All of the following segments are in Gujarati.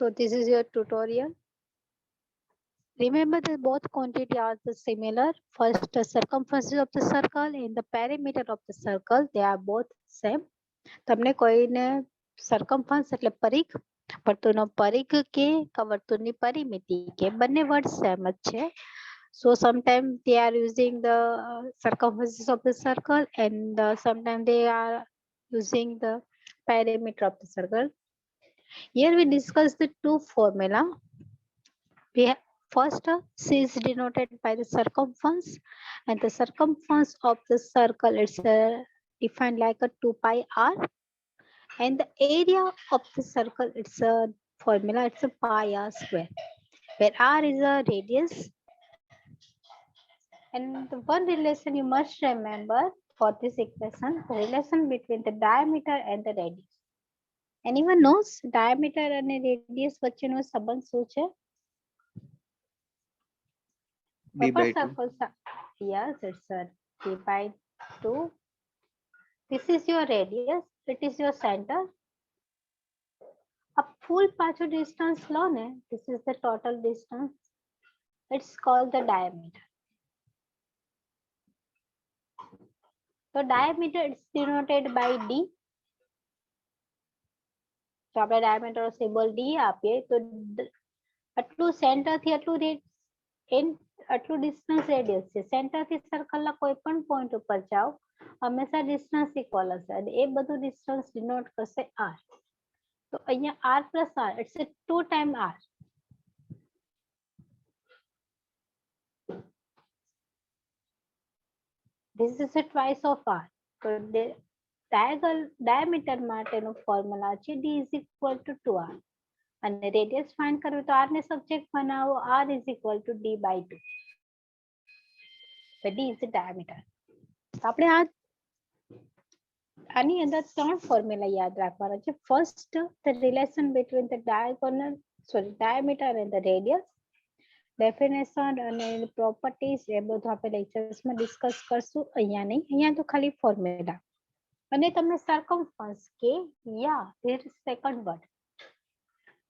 So this is your tutorial. Remember that both quantity are the similar. First, the circumference of the circle and the perimeter of the circle, they are both same. તમને કોઈને circumference એટલે પરિઘ, વર્તુળનો પરિઘ કે વર્તુળની પરિમિતિ કે બંને વર્ડ સેમ જ છે. So sometimes they are using the circumference of the circle and sometimes they are using the perimeter of the circle. Here we discuss the two formula. We have first C is denoted by the circumference, and the circumference of the circle is defined like a 2 pi r, and the area of the circle, it's a formula, it's a pi r square, where r is a radius. And the one relation you must remember for this equation, the relation between the diameter and the radius. Anyone knows diameter and radius વચ્ચેનો સંબંધ શું છે? B by 2. Circle, yes, it's a b by 2. This is your radius, it is your center. A full પાછો distance લો ને, this is the total distance, it's called the diameter. So diameter is denoted by d. તો આપણે diameter symbol d આપીએ તો આટલું સેન્ટર થી આટલું ડિસ્ટન્સ રેડિયસ છે. સેન્ટર થી સર્કલ ના કોઈ પણ પોઈન્ટ ઉપર જાઓ, હંમેશા ડિસ્ટન્સ ઇક્વલ હશે અને એ બધું ડિસ્ટન્સ ડિનોટ કરશે r. તો અહીંયા r plus r, it's a 2 times r. This is a twice of r. So diameter માટેનો ફોર્મ્યુલા છે d is equal to 2r. અને રેડિયસ ફાઇન્ડ કરવું તો r ને સબ્જેક્ટ બનાવો, r is equal to d by 2. So d is the diameter. આપણે આની અંદર ત્રણ ફોર્મ્યુલા યાદ રાખવાના છે. First, the relation between the diameter and the radius. Definition અને પ્રોપર્ટીઝ એ બધું આપણે લેક્ચર્સમાં ડિસ્કસ કરશું. અહીંયા નહીં, અહીંયા તો ખાલી ફોર્મ્યુલા. અને તમને circumference કે યા there is second word.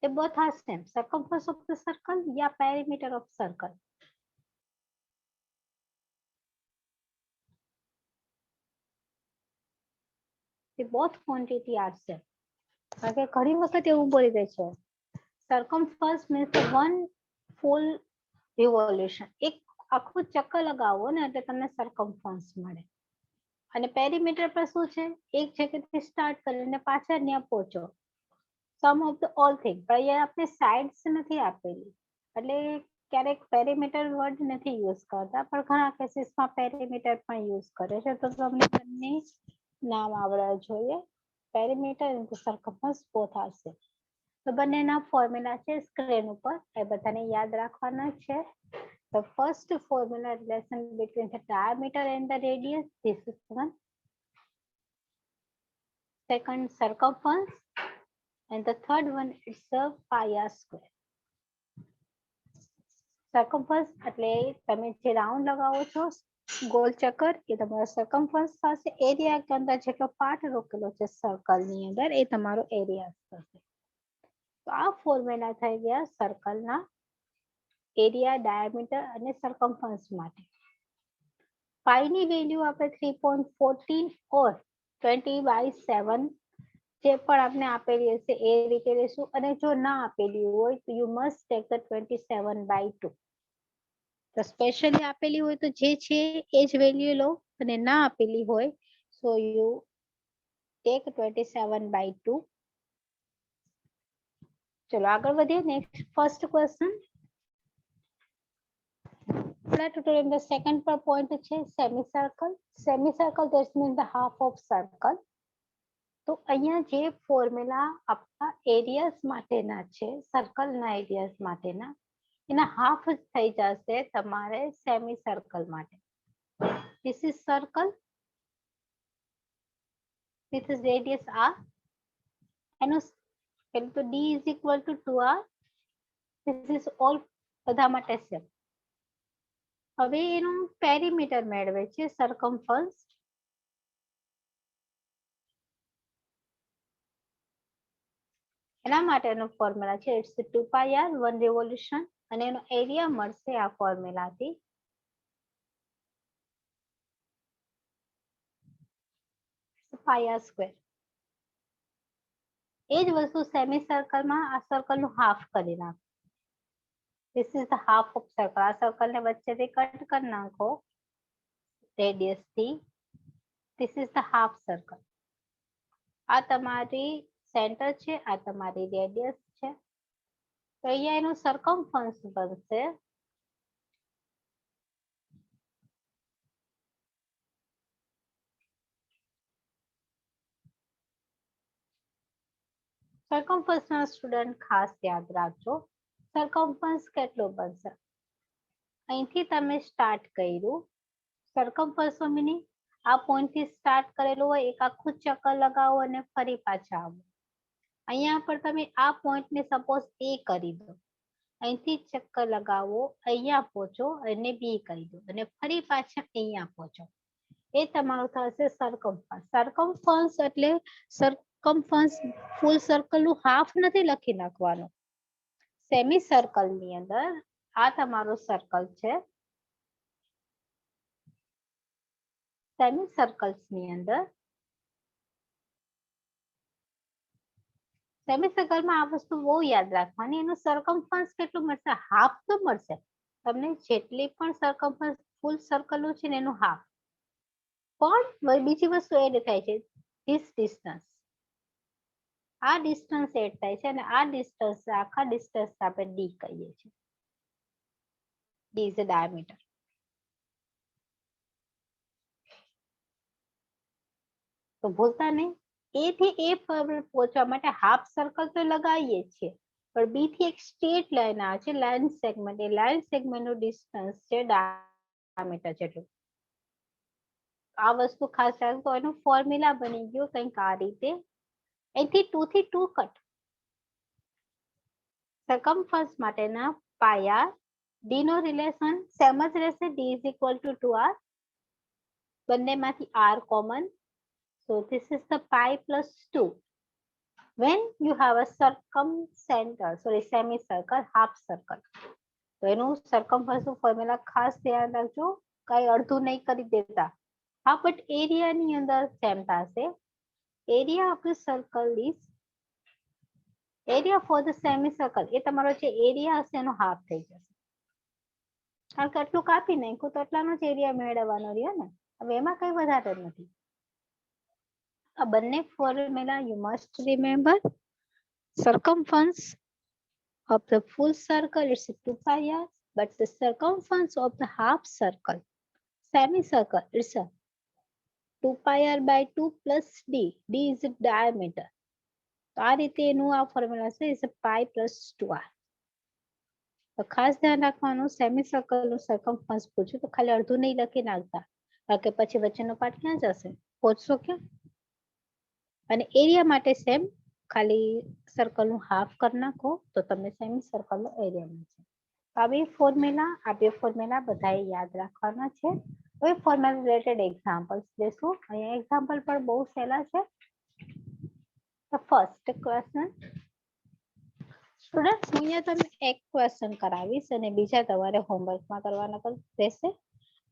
They both are same. Circumference of the circle या perimeter of circle. They both quantity are same. Okay, ઘણી વખત એવું બોલી દે છે. Circumference means one full revolution. એક આખું ચક્કર લગાવો ને એટલે તમને circumference મળે. અને perimeter પર શું છે? એક જગ્યાથી સ્ટાર્ટ કરીને પાછળ ત્યાં પહોંચો. સમ ઓફ ધ ઓલ થિંગ. પણ અહીંયા આપણે સાઇડ્સ નથી આપેલી, એટલે ક્યારેક પેરીમીટર વર્ડ નથી યુઝ કરતા, પણ ઘણા કેસીસમાં પેરીમીટર પણ યુઝ કરે છે. તો તમને બંને નામ આવડવા જોઈએ. પેરીમીટર અને circumference both are same. તો બંનેના ફોર્મ્યુલા છે સ્ક્રીન ઉપર, એ બધાને યાદ રાખવાના છે. The first formula relation between the diameter and the radius, this is one. Second, circumference. And the third one is a pi r square. Circumference એટલે તમે જે રાઉન્ડ લગાવો છો ગોલ ચક્કર, એ તમારો circumference થશે. એરિયા કે અંદર જેટલો પાર્ટ રોકેલો છે સર્કલ ની અંદર, એ તમારો એરિયા થશે. તો આ ફોર્મ્યુલા થઈ ગયા સર્કલ ના એરિયા, ડાયામીટર અને circumference માટે. પાઈ ની વેલ્યુ આપણે 3.14 or 20/7 જે પણ આપણે આપેલી હશે એ રીતે લેશું. અને જો ના આપેલી હોય તો you must take the 27/2. તો સ્પેશિયલી આપેલી હોય તો જે છે એ જ વેલ્યુ લો, અને ના આપેલી હોય so you take 27/2. ચલો આગળ વધીએ. Next first question. Tutorial second પર પોઈન્ટ છે semi circle. Semi circle that means the half of circle. તો અહીંયા જે ફોર્મ્યુલા આપણા એરિયાસ માટેના છે, સર્કલના એરિયાસ માટેના, એના હાફ જ થઈ જશે તમારે સેમી સર્કલ માટે. This is circle. This is radius r. એનું પેલું તો d is equal to 2r. This is all બધા માટે સેમ. હવે એનું પેરીમીટર મેળવે છે circumference. એના માટેનો ફોર્મ્યુલા છે ઇટ્સ 2 પાઈ આર 1 રિવોલ્યુશન અને એનો એરિયા મળશે આ ફોર્મ્યુલાથી પાઈ આર સ્ક્વેર. એ જ વસ્તુ સેમી સર્કલમાં આ સર્કલનું હાફ કરી નાખો. This is the half of circle. આ સર્કલને વચ્ચેથી કટ કરી નાખો રેડિયસ થી. This is the half circle. આ તમારી સેન્ટર છે, આ તમારી રેડિયસ છે. તો અહીંયા એનું સરકમફરન્સ બનશે સરકમફરન્સ ના સ્ટુડન્ટ ખાસ યાદ રાખજો. સરકમફરન્સ કેટલું બનશે? અહીંથી તમે સ્ટાર્ટ કર્યું સરકમફરન્સ મીનિંગ આ પોઈન્ટ થી સ્ટાર્ટ કરેલું હોય એક આખું ચક્કર લગાવો અને ફરી પાછા આવો. અહીંયા પર તમે આ પોઈન્ટ ને સપોઝ એ કરી દો, અહીંથી ચક્કર લગાવો, અહીંયા પહોંચો અને બી કરી દો અને ફરી પાછા અહીંયા પહોંચો. એ તમારું થશે સરકમફરન્સ. સરકમફરન્સ એટલે સરકમફરન્સ ફૂલ સર્કલ નું હાફ નથી લખી નાખવાનું. સેમી સર્કલ ની અંદર આ તમારું સર્કલ છે. સેમી સર્કલ્સ ની અંદર સેમી સર્કલમાં આ વસ્તુ બહુ યાદ રાખવાની, એનું સરકમફરન્સ કેટલું મળશે? હાફ તો મળશે તમને. જેટલી પણ સરકમફરન્સ ફૂલ સર્કલ નું છે ને એનું હાફ. પણ બીજી વસ્તુ એડ થાય છે ધીસ ડિસ્ટન્સ. આ ડિસ્ટન્સ એડ થાય છે અને આ ડિસ્ટન્સ આખા ડિસ્ટન્સ આપણે ડી કહીએ છીએ. D is a diameter. તો ભૂલતા નહીં. એ થી એ પહોંચવા માટે હાફ સર્કલ તો લગાવીએ છીએ, પણ બી થી એક સ્ટ્રેટ લાઈન આવે છે, લાઈન સેગમેન્ટ. એ લાઈન સેગમેન્ટ નું ડિસ્ટન્સ છે ડાયામીટર જેટલું. આ વસ્તુ ખાસ રાખજો. એનું ફોર્મ્યુલા બની ગયું કંઈક આ રીતે. અહીંથી 2 થી 2 કટ. સરકમફરન્સ માટેના પાઈ આર ડી નો રિલેશન સેમ જ રહેશે. D is equal two 2r. બંનેમાંથી r common. So this is the pi plus 2. When you have a semicircle, half circle. તો એનું સરકમફરન્સ નું ફોર્મ્યુલા ખાસ ધ્યાન રાખજો. કઈ અડધું નહીં કરી દેતા. હા, બટ એરિયાની અંદર સેમ થશે. Area of the circle is area for the semicircle. એ તમારો જે એરિયા હશે એનો હાફ થઈ જશે. કારણ કે આટલું કાપી નાખ્યું તો એટલાનો જ એરિયા મેળવવાનો રહ્યો ને. હવે એમાં કઈ વધારે નથી. આ બંને formula you must remember. Circumference of the full circle is 2 pi r, but the circumference of the half circle, semicircle, is 2 pi r by 2 plus d. D is the diameter. તો આ રીતે એનું આ ફોર્મ્યુલા છે is pi plus 2r. તો ખાસ ધ્યાન રાખવાનું, સેમિસર્કલ નું સરકમફરન્સ પૂછ્યું તો ખાલી અડધું નહીં લખી નાખતા, કારણ કે પછી વચ્ચેનો પાર્ટ ક્યાં જશે? પહોંચશો ક્યાં? અને એરિયા માટે સેમ, ખાલી સર્કલ નું હાફ કરી નાખો તો તમને સેમી સર્કલ નો એરિયા મળશે. આ બે ફોર્મ્યુલા બધાએ યાદ રાખવાના છે. હવે ફોર્મ્યુલા રિલેટેડ એક્ઝામ્પલ્સ લેશું. અહીંયા એક્ઝામ્પલ પણ બહુ સહેલા છે. ફર્સ્ટ ક્વેશ્ચન સ્ટુડન્ટ્સ, હું અહીંયા તમને એક ક્વેશ્ચન કરાવીશ અને બીજા તમારે હોમવર્કમાં કરવાના રહેશે.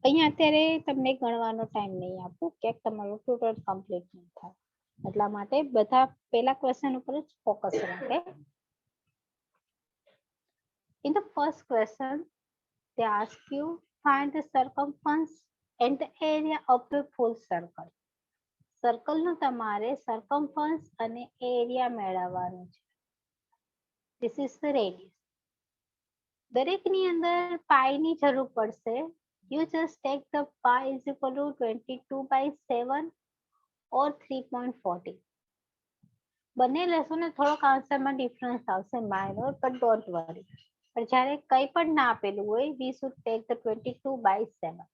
અહીંયા અત્યારે તમને ગણવાનો ટાઈમ નહીં આપું, ક્યાંક તમારું ટ્યુટોરિયલ કમ્પ્લીટ નહીં થાય, એટલા માટે બધા પહેલા ક્વેશ્ચન ઉપર જ ફોકસ રાખે. In the first question, they ask you find the circumference and the area of the full circle. Circle નું તમારે circumference અને એરિયા મેળવવાનું છે. This is the radius. દરેકની અંદર પાઈ ની જરૂર પડશે. You just take the pi is equal to 22/7 or 3.40. બંને લેશો ને થોડોક આન્સરમાં ડિફરન્સ આવશે માઇનર, બટ ડોન્ટ વરી. પણ જ્યારે કંઈ પણ ના આપેલું હોય, we should take the 22/7.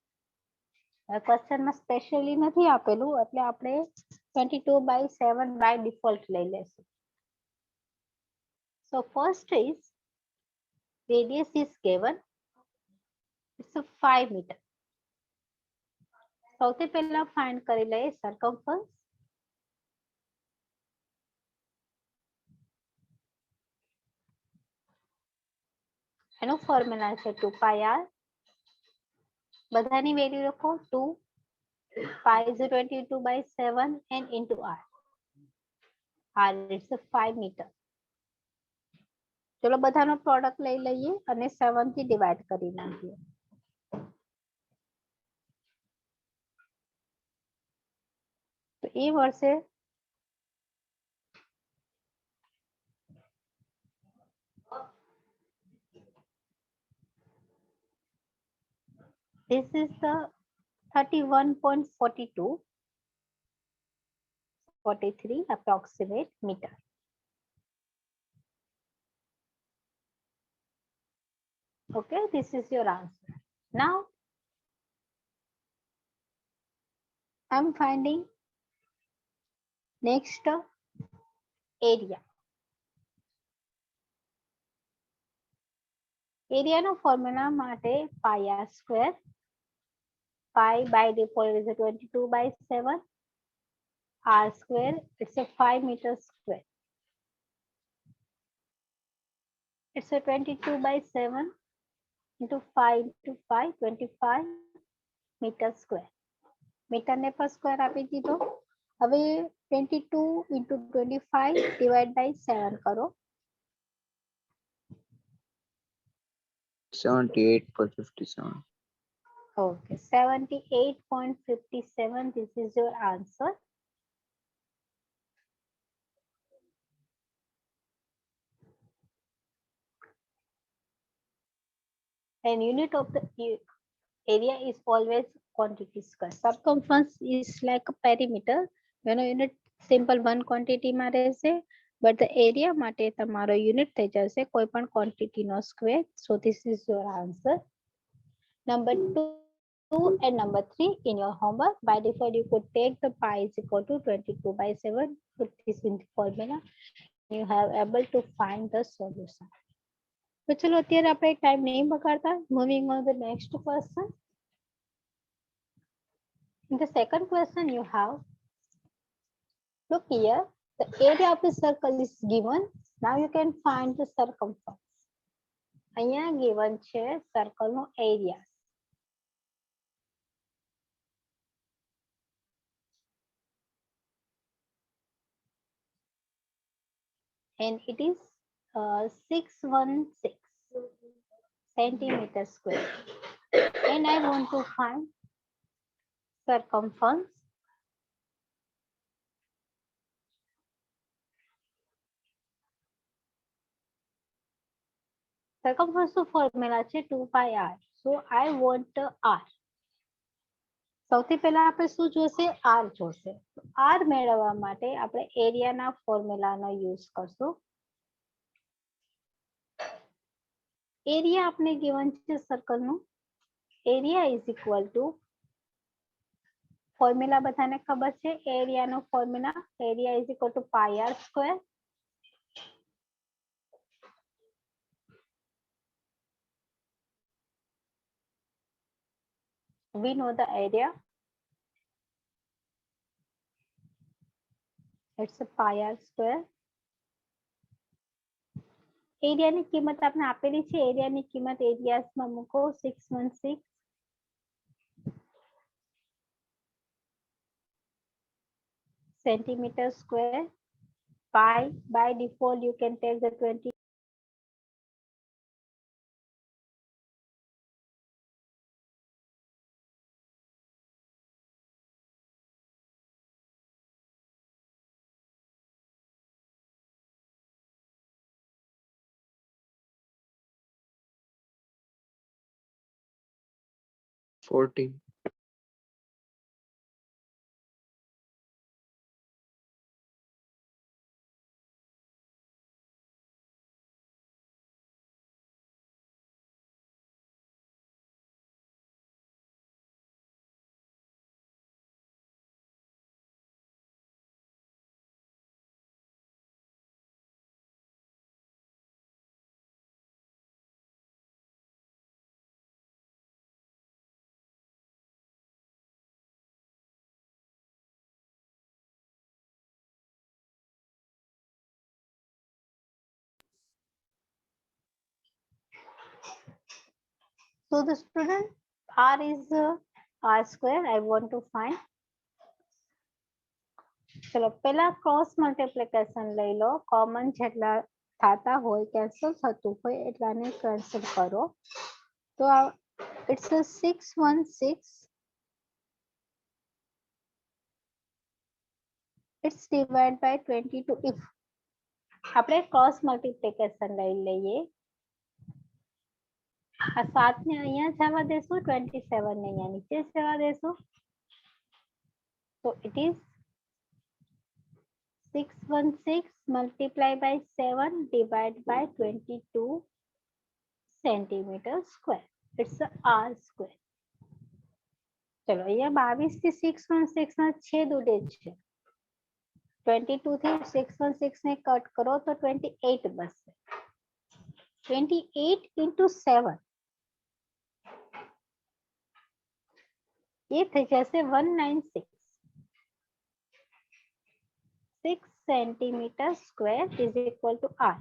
ક્વેશ્ચનમાં specially નથી આપેલું એટલે આપણે 22/7 બાય ડિફોલ્ટ લઈ લેશું. So first is radius is given. It's a 5 meter. સૌથી પહેલા ફાઇન્ડ કરી લઈએ circumference. એનો ફોર્મ્યુલા છે 2 પાઈ આર. બધાની વેલ્યુ લખો 2 pi is 22 by 7 and into r. r is 5 meter. ચલો બધાનો પ્રોડક્ટ લઈ લઈએ અને 7 થી ડિવાઇડ કરી નાખીએ. તો એ વર્ષે this is the 31.42 43 approximate meter. Okay, this is your answer. Now I'm finding next area. Area no formula માટે pi r square. Pi by default is a 22 by 7. R square, it's a 5 meter square. It's a 22 by 7 into 5 into 5, 25 meter square. Meter ને પર square આપી દીધો. હવે 22 into 25 divide by 7 કરો. 78.57. Okay, 78.57. This is your answer. And unit of the area is always quantity square. Circumference is like a perimeter. When a unit simple one quantity માં રહેશે, but the area માટે તમારો unit થઈ જશે કોઈ પણ quantity no square. So this is your answer. Number 2 and number 3 in your homework. By default, you could take the pi is equal to 22 by 7. Put this in the formula. You have able to find the solution. તો ચલો અત્યારે આપણે ટાઈમ નહીં બગાડતા. Moving on the next question. In the second question you have, look here, the area of the circle is given. Now you can find the circumference. અહીંયા given છે circle no area. And it is 616 centimeter square. And I want to find circumference. Circumference formula છે 2 pi r. So I want r. સૌથી પહેલા આપણે શું જોશે? r જોશે. r મેળવવા માટે આપણે એરિયાના ફોર્મ્યુલાનો યુઝ કરશું. એરિયા આપણે given છે સર્કલનું. Area is equal to formula બધાને ખબર છે. એરિયાનો ફોર્મ્યુલા area is equal to pi r square. We know the area. It's a pi r square. એરિયાની કિંમત આપણે આપેલી છે. એરિયાની કિંમત એરિયાસમાં મૂકો 616 centimeter square. Pi by default you can take the 2014. So the student r is r square. I want to find. चलो पहला क्रॉस मल्टीप्लिकेशन લઈ લો કોમન જેટલા થાતા હોય કેન્સલ થતું હોય એટલાને કેન્સલ કરો તો it's a 616 it's divided by 22 if આપણે क्रॉस મલ્ટીપ્લિકેશન લઈ લઈએ આ 7 ને અહીંયા જવા દેશું 27 ને અહીંયા નીચે જવા દેશું so it is 616 multiplied by 7 divided by 22 centimeter square. It's a r square. चलो ये 22 થી 616 ના છેદ ઉડે છે 22 થી 616 ને કટ કરો તો 28 બચશે 28 into 7 ये થઈ જશે 196 6 centimeter square is equal to r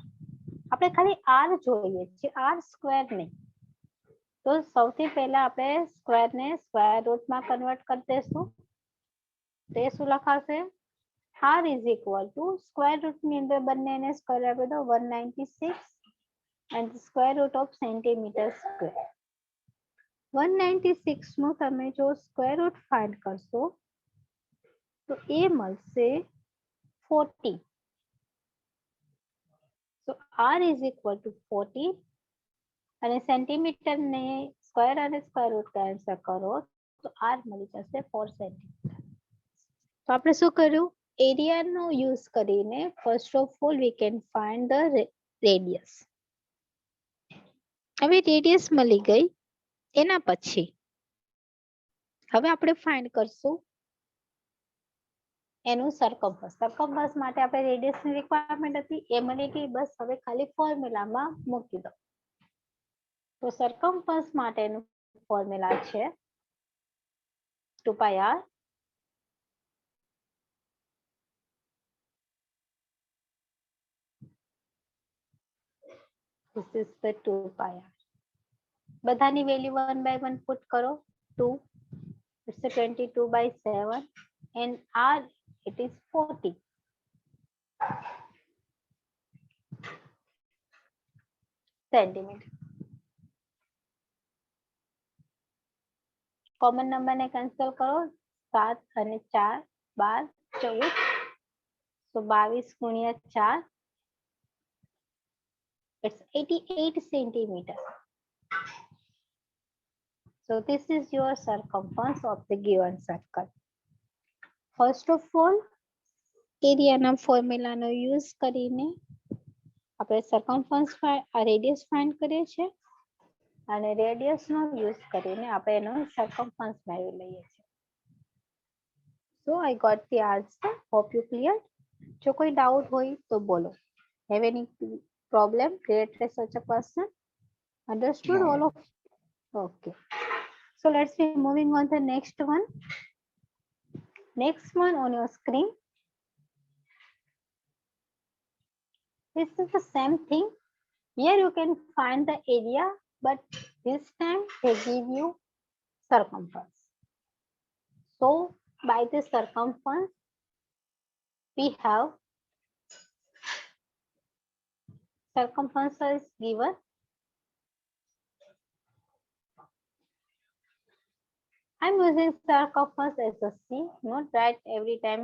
આપણે ખાલી r જોઈએ છે r સ્ક્વેર નહીં તો સૌથી પહેલા આપણે સ્ક્વેર ને સ્ક્વેર રૂટ માં કન્વર્ટ કરી દેશું તો શું લખાશે r is equal to square root ની અંદર બંનેને સ્ક્વેર આપી દો 196 and the square root of centimeter square 196 નું તમે જો સ્ક્વેર રૂટ ફાઇન્ડ કરશો તો એ મળશે 40 so r is equal to 40 અને સેન્ટીમીટર ને સ્ક્વેર અને સ્ક્વેર રૂટ કેન્સલ કરો તો r મળી જશે 4 સેન્ટીમીટર તો આપણે શું કર્યું એરિયાનો યુઝ કરીને first of all we can find the radius હવે રેડિયસ મળી ગઈ એના પછી હવે આપણે ફાઇન્ડ કરશું એનું સરકમફરન્સ માટે આપણે રેડિયસની રિક્વાયરમેન્ટ હતી એ મળી ગઈ બસ હવે ખાલી ફોર્મ્યુલામાં મૂકી દો તો સરકમફરન્સ માટેનું ફોર્મ્યુલા છે 2 pi r this is the 2 pi r બધાની વેલ્યુ 1 by 1 પુટ કરો 2 it's a 22 by 7 and r it is 40 centimeter common number ને કેન્સલ કરો 7 અને 4 12 14 તો 22 ગુણ્યા 4 it's 88 centimeter so this is your circumference of the given circle first of all એરિયાના ફોર્મ્યુલાનો યુઝ કરીને આપણે સરકમફરન્સ રેડિયસ ફાઇન્ડ કરીએ છીએ અને રેડિયસનો યુઝ કરીને આપણે એનો સરકમફરન્સ મેળવી લઈએ છીએ so I got the answer hope you clear જો કોઈ ડાઉટ હોય તો બોલો have any problem related such a question understood No. all of okay so let's be moving on to the next one on your screen this is the same thing here you can find the area but this time they give you circumference so by this circumference we have circumference is given I'm using circumference as a c not write every time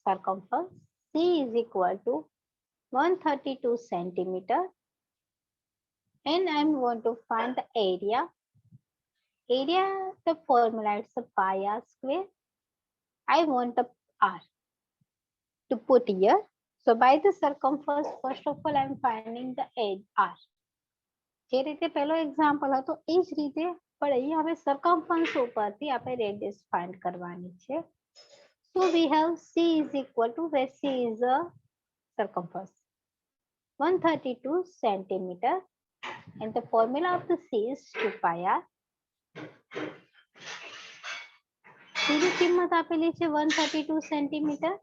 circumference c is equal to 132 centimeter and I'm going to find the area the formula is a pi r square I want the r to put here so by the circumference first of all I'm finding the r જે રીતે પહેલો એક્ઝામ્પલ હતો એ જ રીતે પણ અહીંયા હવે circumference ઉપરથી આપણે રેડિયસ ફાઇન્ડ કરવાની છે so we have c is equal to where c is a circumference 132 centimeter and the formula of the c is 2 pi r c ની કિંમત આપેલી છે 132 centimeter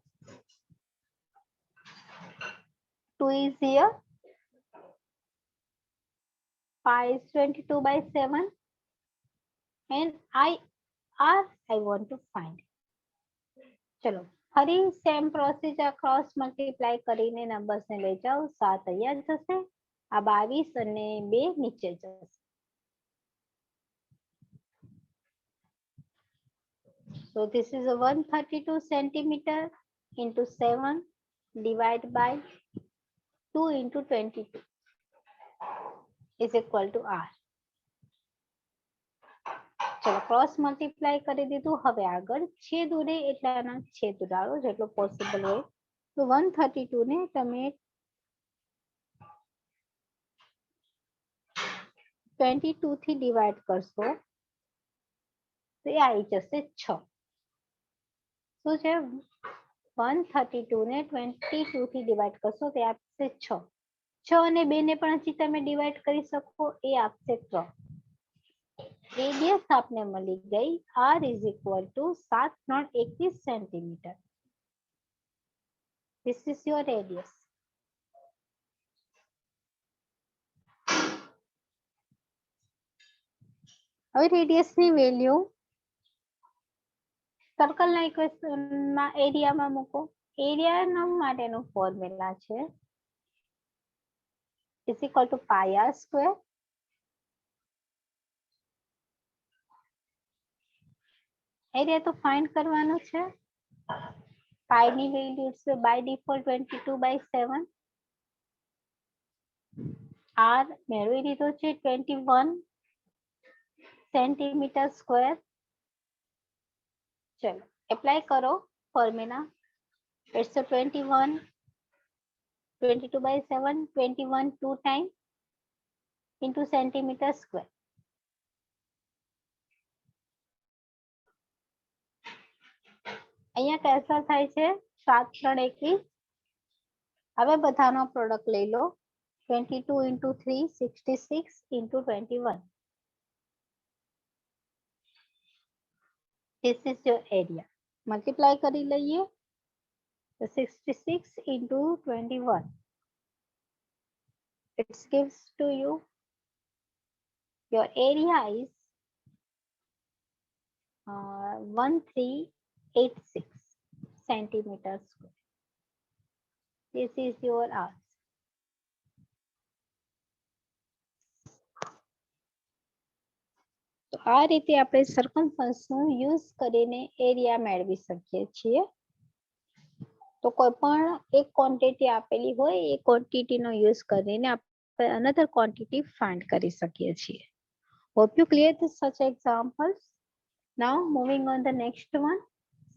2 is here pi is 22 by 7 and IR I want to find. ચલો ફરી સેમ પ્રોસીજર ક્રોસ મલ્ટીપ્લાય કરીને નંબર્સ ને લઈ જાઓ 7 અહીંયા જશે આ 22 અને 2 નીચે જશે. So this is a 132 centimeter into 7 divided by 2 into 22 is equal to R. ચલો ક્રોસ મલ્ટીપ્લાય કરી દીધું. હવે આગળ છેદ ઉડે એટલાના છેદ ઉડાડો જેટલો પોસિબલ હોય. તો 132 ને તમે 22 થી ડિવાઈડ કરશો તો એ આવી જશે 6. શું છે 132 ને 22 થી ડિવાઈડ કરશો તો એ આપશે 6. 6 અને 2 ને પણ હજી તમે ડિવાઈડ કરી શકો એ આપશે 3. રેડિયસ આપને મળી ગઈ R is equal to 7.21 centimetre. This is your radius. હવે રેડિયસ ની વેલ્યુ સર્કલ ના ઇક્વેશન માં એરિયામાં મૂકો. એરિયા માટેનો ફોર્મ્યુલા છે is equal to pi r square. Area તો ફાઇન્ડ કરવાનો છે. પાઈ ની વેલ્યુ છે બાય ડિફોલ્ટ 22/7. R મેળવી લીધો છે 21 સેન્ટીમીટર સ્ક્વેર. ચલો એપ્લાય કરો formula. It's a 21 22/7 21 2 times into centimeter square. અહીંયા કેન્સલ થાય છે 7 3 21. હવે બધાનો પ્રોડક્ટ લઈ લો. 22 into 3 66 into 21. This is your area. Multiply કરી લઈએ. So 66 into 21. It gives to you your area is 1386 centimeters square. This is your answer. તો આ રીતે આપણે circumference નું યુઝ કરીને એરિયા મેળવી શકીએ છીએ. તો કોઈ પણ એક ક્વોન્ટિટી આપેલી હોય એ ક્વોન્ટિટી નો યુઝ કરીને આપણે another quantity find કરી શકીએ છીએ. Hope you clear this such examples. Now moving on the next one.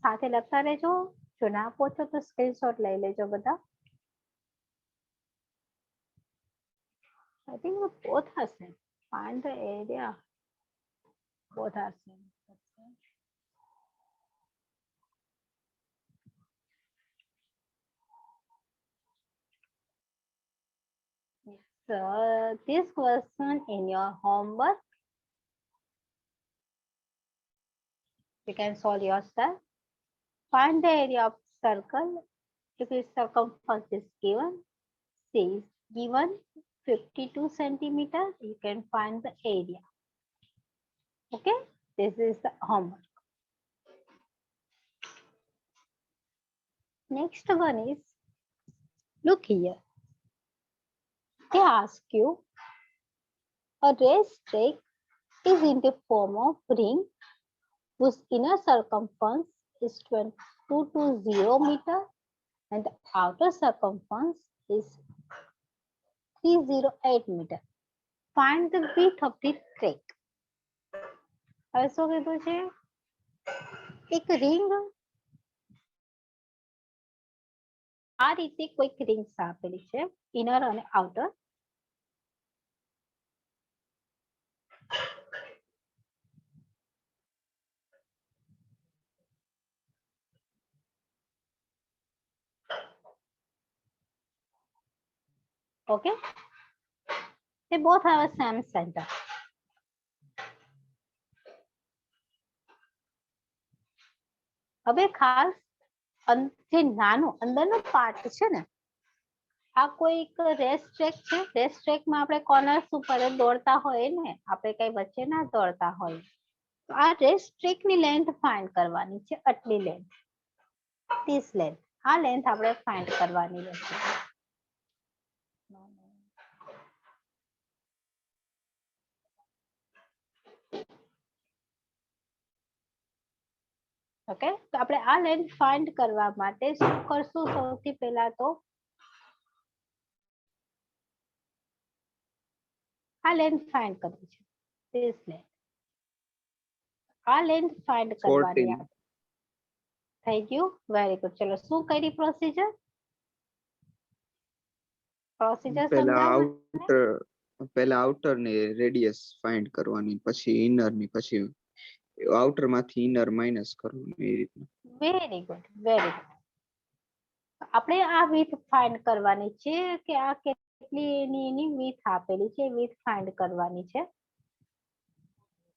સાથે લખતા રહેજો. જો ના પહોંચો તો સ્ક્રીનશોટ લઈ લેજો બધા. I think both are same. Find the area. Both are same. So this question in your homework, you can solve yourself. Find the area of circle. If its circumference is given, say is given 52 centimeters, you can find the area. Okay, this is the homework. Next one is, look here. They ask you, a racetrack is in the form of ring whose inner circumference is 220 meter and the outer circumference is 308 meter. Find the width of the track. હવે શું કીધું છે? એક રિંગ આ રીતે કોઈક રિંગ્સ આપેલી છે, ઇનર અને outer. Okay, they both have a same center. હવે ખાસ જે નાનો અંદરનો પાર્ટ છે ને, આ કોઈક રેસ ટ્રેક છે. રેસ ટ્રેકમાં આપણે કોર્નર્સ ઉપર દોડતા હોય ને, આપણે કઈ વચ્ચે ના દોડતા હોય, આ રેસ્ટ્રિક ની લેન્થ ફાઇન્ડ કરવાની છે, આટલી લેન્થ, this length, આ લેન્થ આપણે ફાઇન્ડ કરવાની રહેશે. ઓકે, તો આપણે આ લેન્થ ફાઇન્ડ કરવા માટે શું કરશું? સૌથી પહેલા તો આ લેન્થ ફાઇન્ડ કરવી છે, this length, આ લેન્થ ફાઇન્ડ કરવાની 14. આપણે. થઈ ગયું, વેરી ગુડ. ચલો શું કરી પ્રોસીજર? પ્રોસીજર પહેલા સમજાવો. આઉટર ની રેડિયસ ફાઇન્ડ કરવાની, પછી ઇનર ની, પછી આઉટર માંથી ઇનર માઇનસ કરવાનું, એ રીતના. Very good, very good. આપણે આ વિથ ફાઇન્ડ કરવાની છે કે આ કેટલી એની વિથ આપેલી છે, વિથ ફાઇન્ડ કરવાની છે.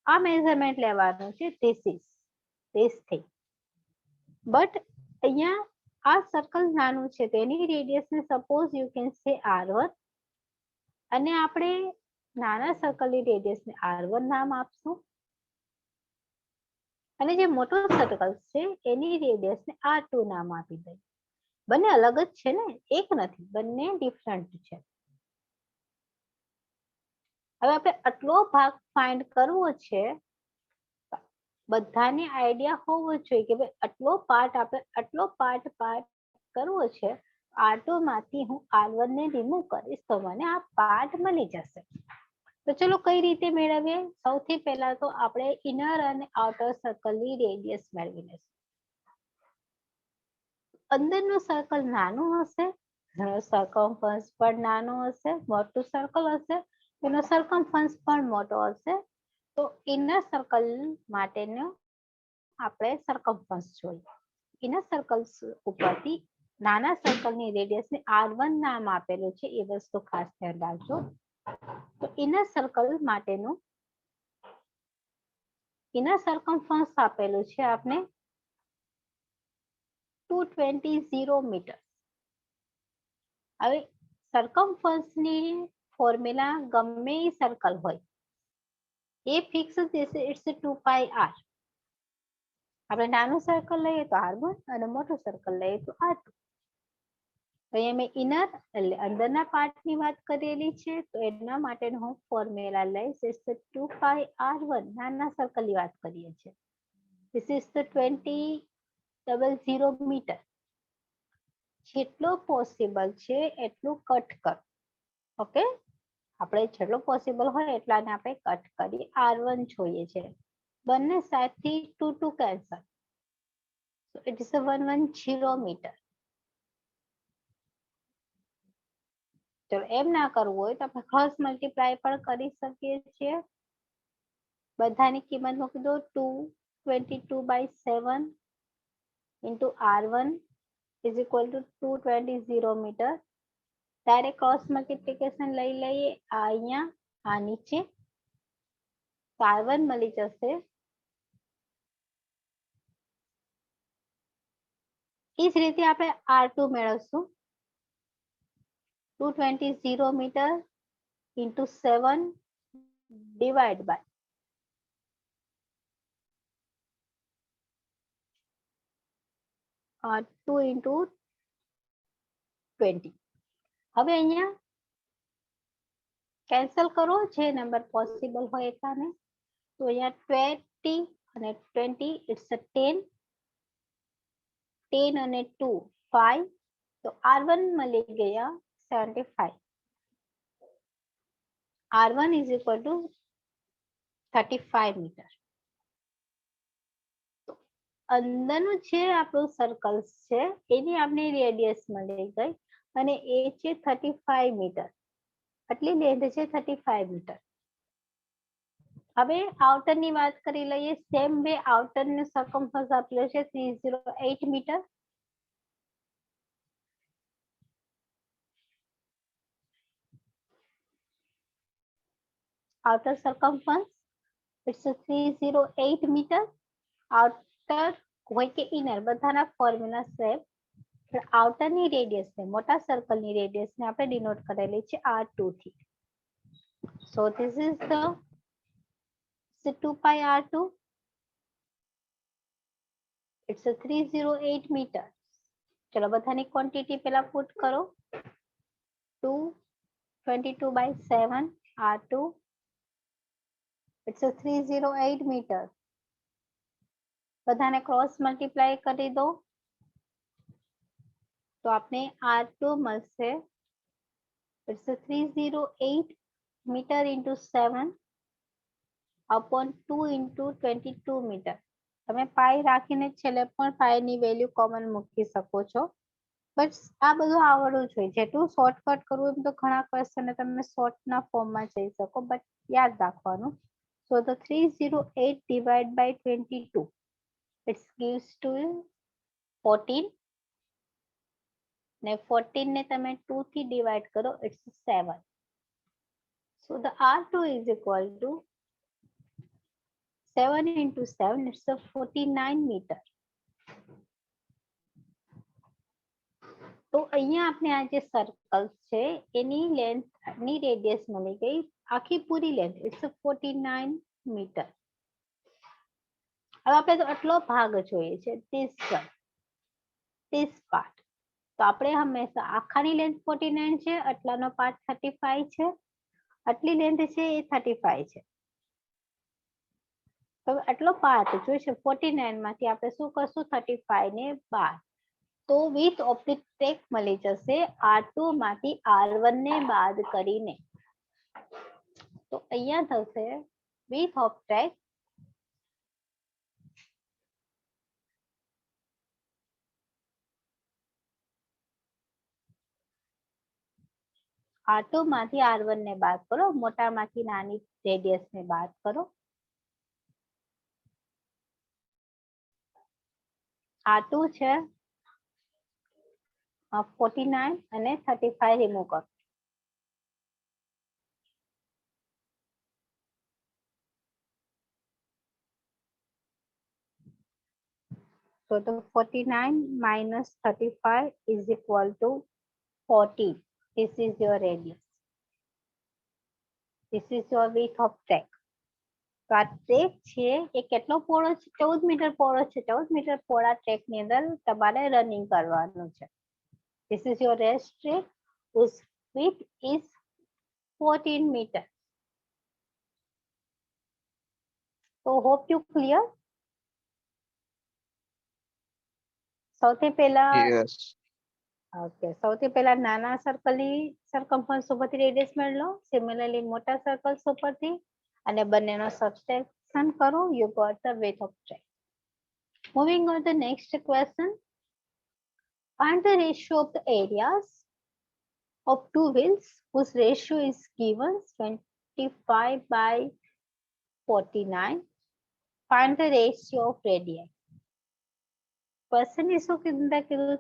આ મેઝરમેન્ટ લેવાનું છે, this thing. બટ અહીંયા આ સર્કલ નાનું છે તો એની રેડિયસ ને suppose you can say r1, અને આપણે નાના સર્કલની રેડિયસ ને r1 નામ આપશું, અને જે મોટો સર્કલ છે એની રેડિયસ ને r2 નામ આપી દઈએ. બંને અલગ જ છે ને, એક નથી, બંને ડિફરન્ટ છે. હવે આપણે આટલો ભાગ ફાઇન્ડ કરવો છે, બધાને આઈડિયા હોવો જોઈએ કે ભાઈ આટલો પાર્ટ કરવો છે. r2 માંથી હું r1 ને રિમૂવ કરીશ તો મને આ પાર્ટ મળી જશે. તો ચલો કઈ રીતે મેળવીએ? સૌથી પહેલા તો આપણે ઇનર અને આઉટર સર્કલની રેડિયસ મેળવી લઈશું. અંદરનું સર્કલ નાનું હશે, સરકમફરન્સ પણ નાનું હશે, મોટું સર્કલ હશે, એનો સરકમફરન્સ પણ મોટો હશે. તો ઇનર સર્કલ માટેનો આપણે સરકમફરન્સ જોઈએ. ઇનર સર્કલ ઉપરથી નાના સર્કલની રેડિયસને r1 નામ આપેલું છે, એ વસ્તુ ખાસ ધ્યાન રાખજો. તો ઇનર સર્કલ માટેનું ઇનર સરકમફરન્સ આપેલું છે આપણે 220 મીટર. હવે સરકમફરન્સની ફોર્મ્યુલા ગમે એ સર્કલ હોય એ ફિક્સ થશે, ઇટ્સ 2πr. આપણે નાનું સર્કલ લઈએ તો r1 અને મોટું સર્કલ લઈએ તો r2. અહીંયા મેં ઇનર એટલે અંદરના પાર્ટની વાત કરેલી છે, તો એના માટેનો હું ફોર્મ્યુલા લઈશ, ઇટ્સ 2πr1. નાના સર્કલની વાત કરીએ છીએ. This is the 200 metre. જેટલો પોસિબલ છે એટલું કટ કરો. ઓકે, આપણે જેટલો પોસિબલ હોય એટલાને આપણે કટ કરી r1 જોઈએ છે. બંને સાઈડથી 2 cancel, so it is a 110 metre. ચલો એમ ના કરવું હોય તો આપણે ક્રોસ મલ્ટીપ્લાય પણ કરી શકીએ છીએ. બધાની કિંમત મૂકી દો, 222/7 into r1 is equal to 220 metre. Direct cross multiplication લઈ લઈએ, આ અહીંયા, આ નીચે, r1 મળી જશે. એ જ રીતે આપણે r2 મેળવશું, 220 metre into 7 divide by 2 into 20. હવે અહીંયા કેન્સલ કરો જે નંબર પોસિબલ હોય એટલાને. તો અહીંયા 20 અને 20 ઇટ્સ 10, 10 અને 2 5, તો r1 મળી ગયા 75. r1 is equal to 35 metre. અંદરનું જે આપણું સર્કલ છે એની આપણે રેડિયસ મળી ગઈ અને એ છે 35 મીટર. આટલી લેન્થ છે 35 મીટર. હવે આઉટર ની વાત કરી લઈએ. સેમ વે આઉટર નું સરકમફરન્સ આપેલો છે 308 metre. outer circumference it's a 308 meter. outer હોય કે inner બધાના ફોર્મ્યુલા સેમ. આઉટર ની રેડિયસ ને મોટા સર્કલ ની રેડિયસ ને આપણે ડિનોટ કરેલી છે r2 થી. so this is the 2 pi r2 it's 308 metre. ચલો બધાની ક્વોન્ટિટી પેલા પુટ કરો. 222/7 R2 ઇટ્સ 308 મીટર. બધાને ક્રોસ મલ્ટીપ્લાય કરી દો તો આપને R2 મળશે. It's 308 metre into 7 upon 2 into 22 metre. તમે પાઈ રાખીને છેલ્લે પણ પાઈની વેલ્યુ કોમન મૂકી શકો છો. બટ આ બધું આવડવું જોઈએ. જેટલું શોર્ટકટ કરવું એમ તો ઘણા ક્વેશ્ચન તમે શોર્ટના ફોર્મમાં જઈ શકો, બટ યાદ રાખવાનું. સો the 308 divided by 22 it gives to 14 ને 14 ને તમે 2 થી ડિવાઈડ કરો it's 7. So the R2 is equal to 7 into 7 it's a 49 meter. તો અહીંયા આપણે આ જે સર્કલ છે એની લેન્થ ની રેડિયસ મળી ગઈ. આખી પૂરી લેન્થ ઇટ્સ 49 મીટર. હવે આપણે તો આટલો ભાગ જોઈએ છે this part. તો આપણે હંમેશા આખાની લેન્થ 49 છે, આટલાનો પાર્ટ 35 છે, આટલી લેન્થ છે એ 35 છે. તો આટલો પાર્ટ જોઈશે 49 માંથી આપણે શું કરશું 35 ને બાદ. તો width of the track મળી જશે R2 માંથી R1 ને બાદ કરીને. તો અહીંયા થશે width of track R2 માંથી R1 ને બાદ કરો, મોટામાંથી નાની રેડિયસ ને બાદ કરો. R2 છે 49 અને 35 રિમૂવ કરો. So the 49 minus 35 is equal to 40. This is your radius. This is your width of track. તો આ ટ્રેક છે એ કેટલો પહોળો છે 14 મીટર પહોળો છે. 14 મીટર પહોળા ટ્રેક ની અંદર તમારે રનિંગ કરવાનું છે. This is your race track whose width is 14 meter. So hope you clear. સૌથી પહેલા Yes. ઓકે સૌથી પહેલા નાના સર્કલની સરકમફરન્સ ઉપરથી રેડિયસ મેળવી લો. સિમિલરલી મોટા સર્કલ્સ ઉપરથી અને બંનેનો સબટ્રેક્શન કરો. You got the width of track. Moving on to the next question. Find the ratio of the areas of two wheels whose ratio is given 25/49. Find the ratio of radii. Question એ શું કીધું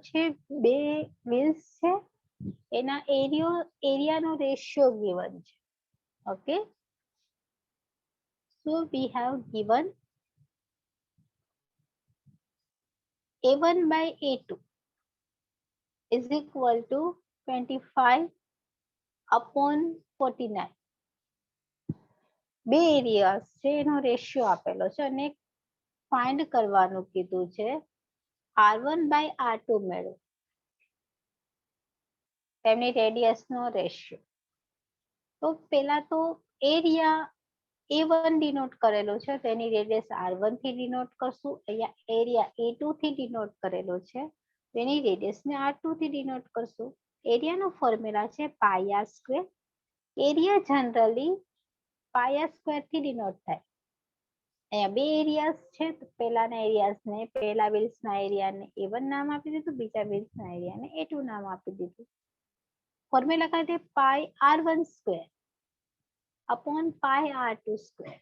છે બે વ્હીલ્સ છે એના એરિયાનો રેશિયો ગિવન છે. Okay so we have given A1 by A2 is equal to 25/49. બે એરિયાસ છે એનો રેશિયો આપેલો છે અને ફાઇન્ડ કરવાનું કીધું છે R1 by R2 મેળવો તેમની રેડિયસ નો રેશિયો. તો પેલા તો એરિયા A1 ડિનોટ કરેલો છે તો એની રેડિયસ R1 થી ડિનોટ કરશું. અહીંયા એરિયા A2 થી ડિનોટ કરેલો છે તો એની રેડિયસ ને R2 થી ડિનોટ કરશું. એરિયાનો ફોર્મ્યુલા છે પાઈ આર સ્ક્વેર. એરિયા જનરલી પાઈ આર સ્ક્વેર થી ડિનોટ થાય. અહીંયા બે એરિયાસ છે તો પહેલાના એરિયાસને પહેલા વ્હીલ્સના એરિયાને A1 નામ આપી દીધું, બીજા વ્હીલ્સના એરિયાને A2 નામ આપી દીધું. ફોર્મ્યુલા કાઢે પાઈ R1 સ્ક્વેર અપોન પાઈ R2 સ્ક્વેર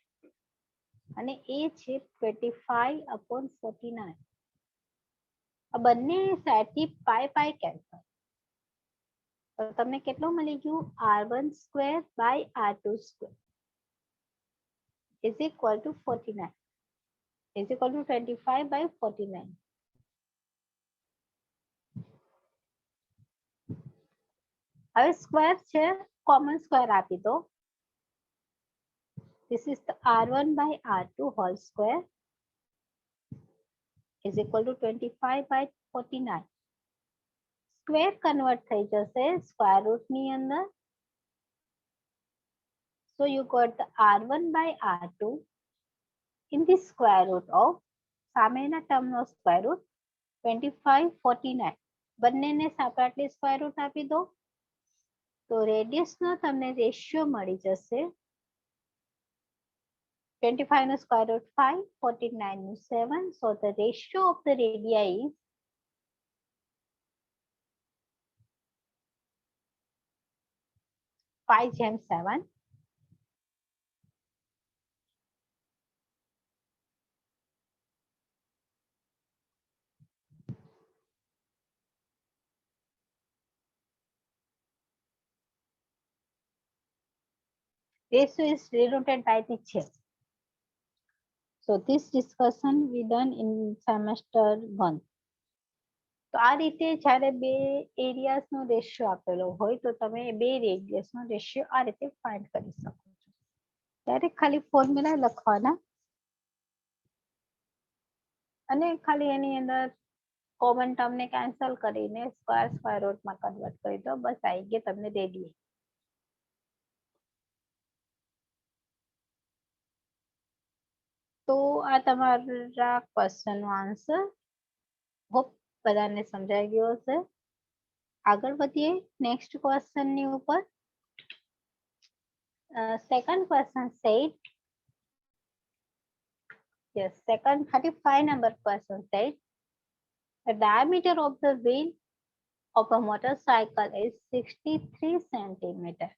અને એ છે 25/49. આ બંને સાઈડથી પાઈ પાઈ કેન્સલ તો તમને કેટલો મળી ગયું R1 square by R2 square is equal to 49 is equal to 25/49. હવે સ્ક્વેર છે કોમન સ્ક્વેર આપી દો. This is the R1 by R2 whole square is equal to 25/49. Square convert થઈ જશે સ્ક્વેર રૂટ ની અંદર. So you got the r1/r2 in the square root of સામેના ટર્મનો સ્ક્વેર રૂટ 25/49. બંનેને આપણે આટલી સ્ક્વેર રૂટ આપી દો તો રેડિયસનો તમને રેશિયો મળી જશે 25 નો સ્ક્વેર રૂટ 5, 49 નું 7. So the ratio of the radii is 5:7. Ratio is denoted by the chair. So this discussion we done in semester 1. તો આ રીતે જ્યારે બે એરિયાસ નો રેશિયો આપેલો હોય તો તમે બે રેડિયસ નો રેશિયો આ રીતે ફાઇન્ડ કરી શકો છો. ત્યારે ખાલી ફોર્મ્યુલા લખવાના અને ખાલી એની અંદર કોમન ટર્મ ને કેન્સલ કરીને સ્ક્વેર રૂટ માં કન્વર્ટ કરી દો. બસ આવી ગઈ તમને રેડિયસ. તો આ તમારા ક્વેશ્ચન નો આન્સર. હોપ બધાને સમજાઈ ગયો હશે. આગળ વધીએ નેક્સ્ટ ક્વેશ્ચન ની ઉપર. Second question said, yes, second 35 number question said the diameter of the wheel of a motorcycle is 63 centimeter.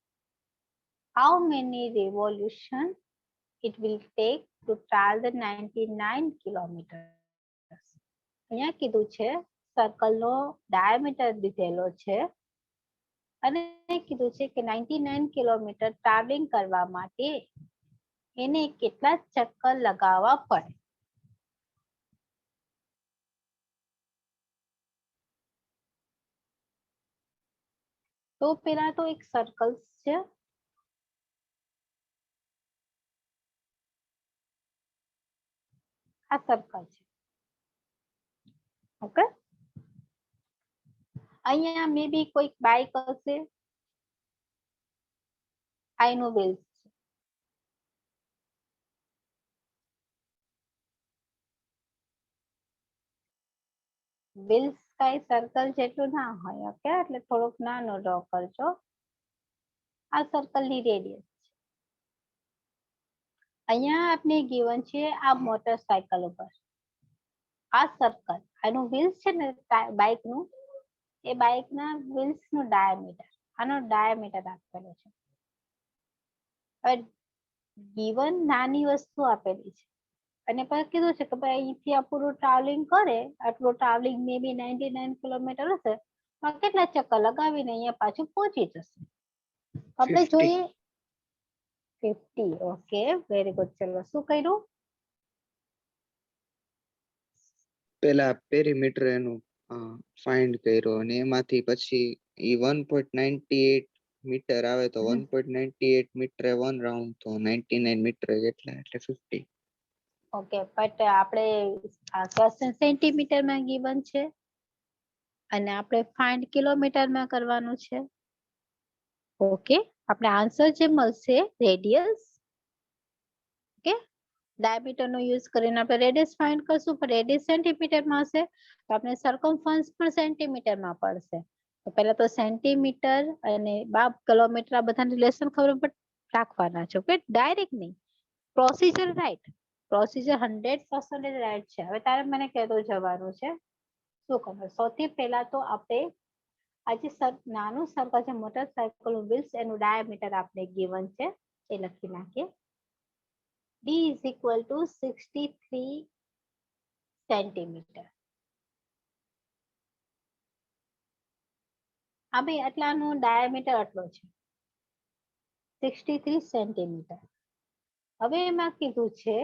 How many revolution it will take to travel the 99 kilometers? અહીંયા કીધું છે સર્કલ નો ડાયામીટર દીધેલો છે અને કીધું છે કે 99 કિલોમીટર ટ્રાવેલિંગ કરવા માટે એને કેટલા ચક્કર લગાવવા પડે. તો પેલા તો એક સર્કલ છે. આ સર્કલ છે. ઓકે, અહીંયા મે બી કોઈક બાઇક હશે. આઈનો વ્હીલ્સ છે. વ્હીલ્સ કઈ સર્કલ જેટલું ના હોય. ઓકે, એટલે થોડુંક નાનો ડ્રો કરજો. આ સર્કલ ની રેડિયસ છે. અહીંયા આપણે ગિવન છે આ મોટરસાયકલ ઉપર આ સર્કલ. આનું વ્હીલ્સ છે ને બાઇક નું, એ બાઇક ના વ્હીલ્સ નું ડાયામીટર, આનો ડાયામીટર આપેલો છે. હવે ગિવન નાની વસ્તુ આપેલી છે અને પછી કીધું છે કે ભાઈ અહીંથી આ પૂરું ટ્રાવેલિંગ કરે, આટલું ટ્રાવેલિંગ મે બી 99 કિલોમીટર હશે, તો કેટલા ચક્કર લગાવીને અહીંયા પાછું પહોંચી જશે. આપણે 50. જોઈએ 50. Okay, very good. ચલો શું કર્યું? પેલા પેરીમીટર એનું ફાઇન્ડ કર્યો અને એમાંથી પછી ઈ 1.98 મીટર આવે તો 1.98 મીટરે 1 રાઉન્ડ તો 99 મીટર કેટલા એટલે 50. ઓકે, બટ આપણે આ ક્વેશ્ચન સેન્ટીમીટરમાં ગિવન છે અને આપણે ફાઇન્ડ કિલોમીટરમાં કરવાનું છે. ઓકે, આપણે આન્સર જે મળશે રેડિયસ. ઓકે, ડાયામીટર નો યુઝ કરીને આપણે રેડિયસ ફાઇન્ડ કરશું, પણ રેડિયસ સેન્ટીમીટરમાં હશે તો આપણે સર્કમફરન્સ પણ સેન્ટીમીટરમાં પડશે. તો પહેલા તો સેન્ટીમીટર અને 12 કિલોમીટર આ બધાને રિલેશન ખબર રાખવાના છે. ઓકે, ડાયરેક્ટ નહીં. પ્રોસિજર રાઈટ, પ્રોસિજર 100% રાઈટ છે. હવે તારે મને કહેતો જવાનું છે શું ખબર. સૌથી પહેલા તો આપણે આજે નાનું સર્કલ છે મોટરસાયકલ વ્હીલ્સ, એનું ડાયામીટર આપણે ગિવન છે એ લખી નાખીએ. D is equal to 63 centimetre. હા ભાઈ, આટલાનું ડાયામીટર આટલો છે 63 સેન્ટીમીટર. હવે એમાં કીધું છે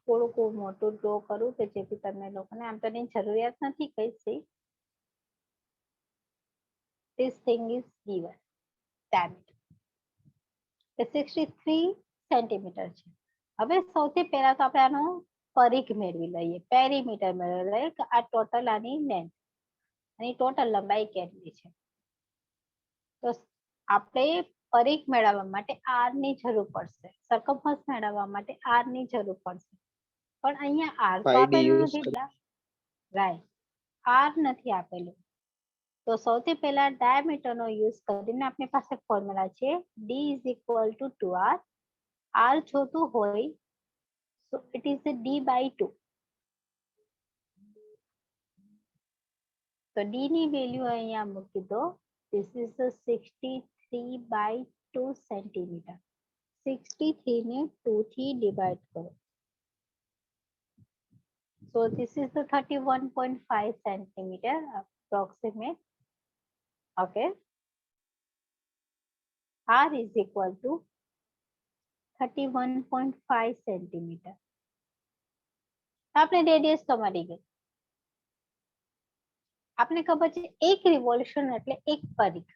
થોડુંક મોટું ડ્રો કરું કે જેથી તમને લોકોને આમ તો એની જરૂરિયાત નથી કઈ C. This thing is given. Diameter 63 centimetre છે. હવે સૌથી પહેલા તો આપણે આનો પરિઘ મેળવી લઈએ, પેરીમીટર મેળવી લઈએ કે આ ટોટલ આની લેન્થ અને ટોટલ લંબાઈ કેટલી છે. તો આપણે પરિઘ મેળવવા માટે r ની જરૂર પડશે, સરકમફરન્સ મેળવવા માટે r ની જરૂર પડશે, પણ અહીંયા r તો 5D આપેલું યુઝ નથી, રાઈટ, r નથી આપેલું. તો સૌથી પહેલા ડાયામીટર નો યુઝ કરીને આપણી પાસે ફોર્મ્યુલા છે d is equal to 2r. r જોતું હોય so it is a d by 2. તો d ની વેલ્યુ અહીંયા મૂકી દો. This is a 63 by 2 centimetre. 63 ને 2 થી ડિવાઈડ કરો. So this is the 31.5 centimeter approximate. Okay. R is equal to 31.5 centimeter. આપણે રેડિયસ તો મળી ગઈ. આપને ખબર છે એક રિવોલ્યુશન એટલે એક પરિઘ.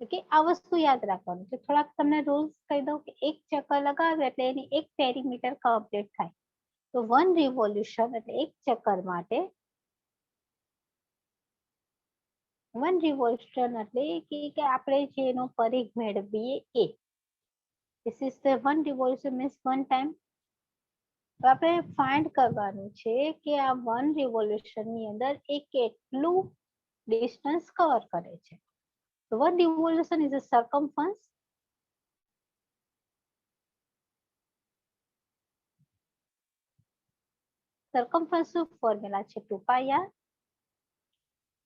ઓકે, આ વસ્તુ યાદ રાખવાનું છે. થોડાક તમને રૂલ્સ કહી દઉં કે એક ચક્કર લગાવે એટલે એની એક પેરીમીટર કમ્પ્લીટ થાય. તો 1 રિવોલ્યુશન એટલે એક ચક્કર માટે 1 રિવોલ્યુશન એટલે કે આપણે જેનો પરિઘ મેળવીએ એ. This is the 1 revolution means 1 time. તો આપણે ફાઇન્ડ કરવાનું છે કે આ 1 રિવોલ્યુશન ની અંદર એ કેટલું ડિસ્ટન્સ કવર કરે છે. So 1 revolution is a circumference. Circumference નું ફોર્મ્યુલા છે 2 pi r.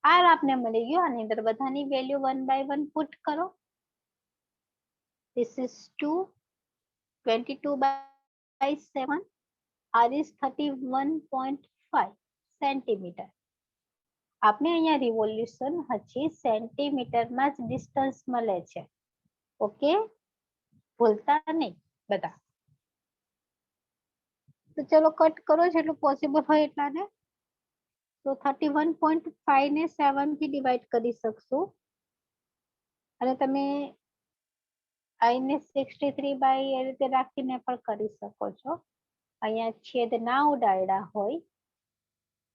r આપને મળી ગયો, આની અંદર બધાની વેલ્યુ 1 by 1 પુટ કરો. This is 2, 22 by 7. R is 31.5 centimetre. આપણે અહીંયા રિવોલ્યુશન હજી સેન્ટીમીટરમાં જ ડિસ્ટન્સ મળે છે. ઓકે, ભૂલતા નહીં બધા. તો ચલો કટ કરો જેટલું પોસિબલ હોય એટલાને. તો 31.5 ને 7 થી ડિવાઈડ કરી શકશું અને તમે આઈને 63 બાય એ રીતે રાખીને પણ કરી શકો છો. અહીંયા છેદ ના ઉડાડ્યા હોય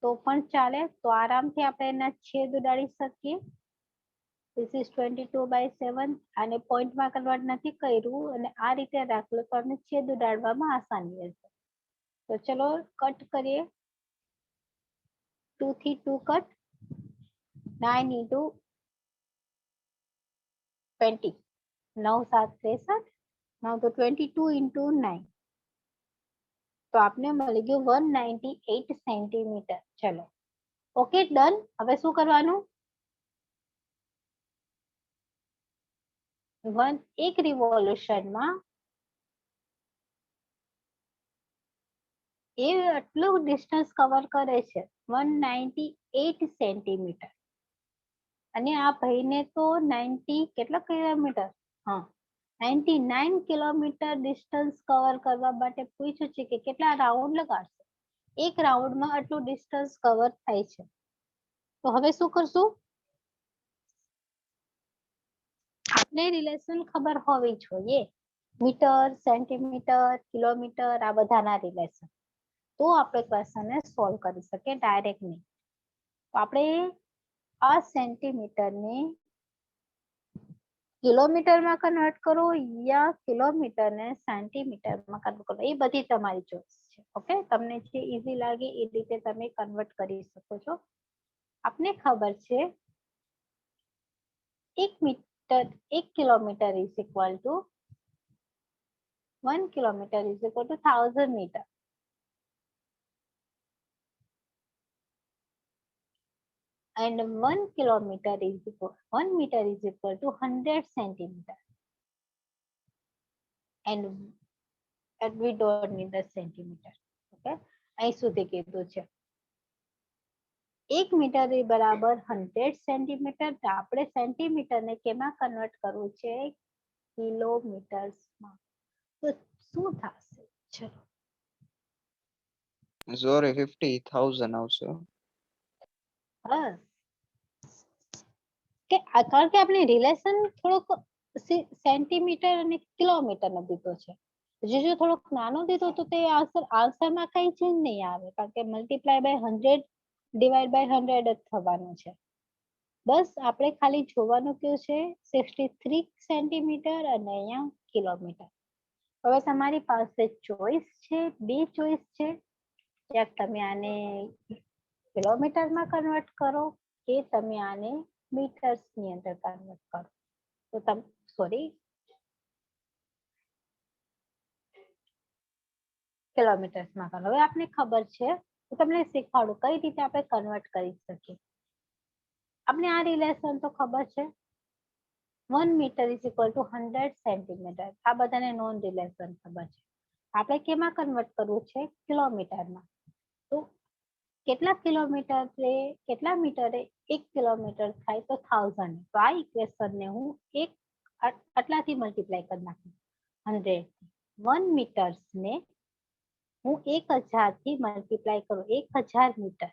તો પણ ચાલે, તો આરામથી આપણે એના છેદ ઉડાડી શકીએ. This is 22 by 7. આને પોઈન્ટમાં કન્વર્ટ નથી કર્યું અને આ રીતે રાખલો તો આપણે છેદ ઉડાડવામાં આસાની રહેશે. તો ચલો કટ કરીએ. 2 થી 2 કટ. 9 into 20. 9 7 63. Now તો 22 into 9. તો આપને મળી ગયું 198 સેન્ટીમીટર. ચલો ઓકે, ડન. હવે શું કરવાનું? એક રિવોલ્યુશનમાં એ આટલું ડિસ્ટન્સ કવર કરે છે 198 સેન્ટીમીટર. અને આ ભાઈને તો 90 કેટલા કિલોમીટર? હા, 99 કિલોમીટર ડિસ્ટન્સ કવર કરવા માટે પૂછ્યું છે કે કેટલા રાઉન્ડ લગાડશે. એક રાઉન્ડમાં આટલું ડિસ્ટન્સ કવર થાય છે. તો હવે શું કરશું? આપને રિલેશન ખબર હોવી જોઈએ, મીટર, સેન્ટીમીટર, કિલોમીટર, આ બધાના રિલેશન. તો આપણે ક્વેશ્ચનને સોલ્વ કરી શકીએ, ડાયરેક્ટ નહીં. તો આપણે આ સેન્ટીમીટરને કિલોમીટરમાં કન્વર્ટ કરો યા કિલોમીટરને સેન્ટીમીટરમાં કન્વર્ટ કરો, એ બધી તમારી ચોઈસ છે. ઓકે, તમને જે ઈઝી લાગે એ રીતે તમે કન્વર્ટ કરી શકો છો. આપને ખબર છે 1 kilometre is equal to 1 kilometre is equal to 1000 metre. And 1 kilometer is equal 1 meter is equal to 100 centimeter. And we don't need the centimeter. Okay, અહીં સુધી કીધું છે 1 મીટર એ બરાબર 100 સેન્ટીમીટર. તો આપણે સેન્ટીમીટરને કેમાં કન્વર્ટ કરવું છે? કિલોમીટર્સમાં. તો શું થશે? ચલો sorry 50,000 આવશે. હા, કે કારણ કે આપણે રિલેશન થોડોક સેન્ટીમીટર અને કિલોમીટર નો દીધો છે. જો થોડોક નાનો દીધો તો તે આન્સરમાં કઈ ચેન્જ નહીં આવે, કારણ કે મલ્ટીપ્લાય બાય 100 ડિવાઈડ બાય 100 જ થવાનું છે. બસ આપણે ખાલી જોવાનું કયું છે 63 સેન્ટીમીટર અને અહીંયા કિલોમીટર. હવે તમારી પાસે ચોઈસ છે, બે ચોઈસ છે. ક્યાંક તમે આને કિલોમીટરમાં કન્વર્ટ કરો કે તમે આને મીટર્સ ની અંદર કન્વર્ટ કરો. તો તમે સોરી કિલોમીટર્સમાં કરો. હવે આપને ખબર છે, તો તમને શીખવાડું કઈ રીતે આપણે કન્વર્ટ કરી શકીએ. આપણે આ રિલેશન તો ખબર છે, 1 metre is equal to 100 centimetre. આ બધાને નોન રિલેશન ખબર છે. આપણે કેમાં કન્વર્ટ કરવું છે? કિલોમીટરમાં. તો કેટલા કિલોમીટરે કેટલા મીટરે 1 કિલોમીટર થાય તો 1000. તો આ ઇક્વેશનને હું એક આટલાથી મલ્ટીપ્લાય કરી નાખું 100. 1 મીટર્સને હું 1000 થી મલ્ટીપ્લાય કરું 1000 મીટર,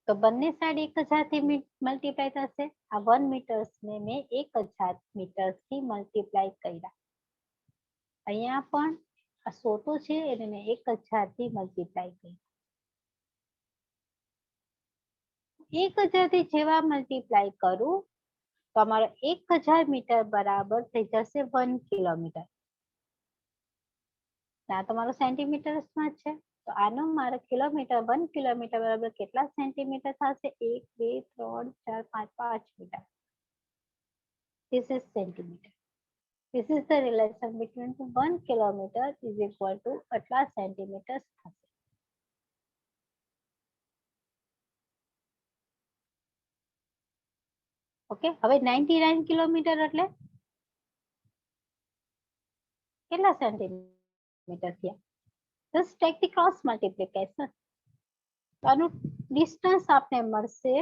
તો બંને સાઈડ 1000 થી મલ્ટીપ્લાય થશે. આ 1 મીટર્સને મેં 1000 મીટર્સથી મલ્ટીપ્લાય કર્યા. અહીંયા પણ આ 100 તો છે એને મેં 1000 થી મલ્ટીપ્લાય કર્યા. 1000 થી જેવા મલ્ટીપ્લાય કરું તો અમારો 1000 મીટર બરાબર થઈ જશે 1 કિલોમીટર. આ તમારો સેન્ટીમીટર્સમાં છે, તો આનો મારો કિલોમીટર 1 કિલોમીટર બરાબર કેટલા સેન્ટીમીટર થશે? 1 2 3 4 5 5 metre. This is centimeter. This is the relation between 1 kilometer is equal to આટલા સેન્ટીમીટર્સ થશે. ઓકે, હવે 99 કિલોમીટર એટલે કેટલા સેન્ટીમીટર થયા? Just take the cross multiplication. આનું ડિસ્ટન્સ આપને મળશે.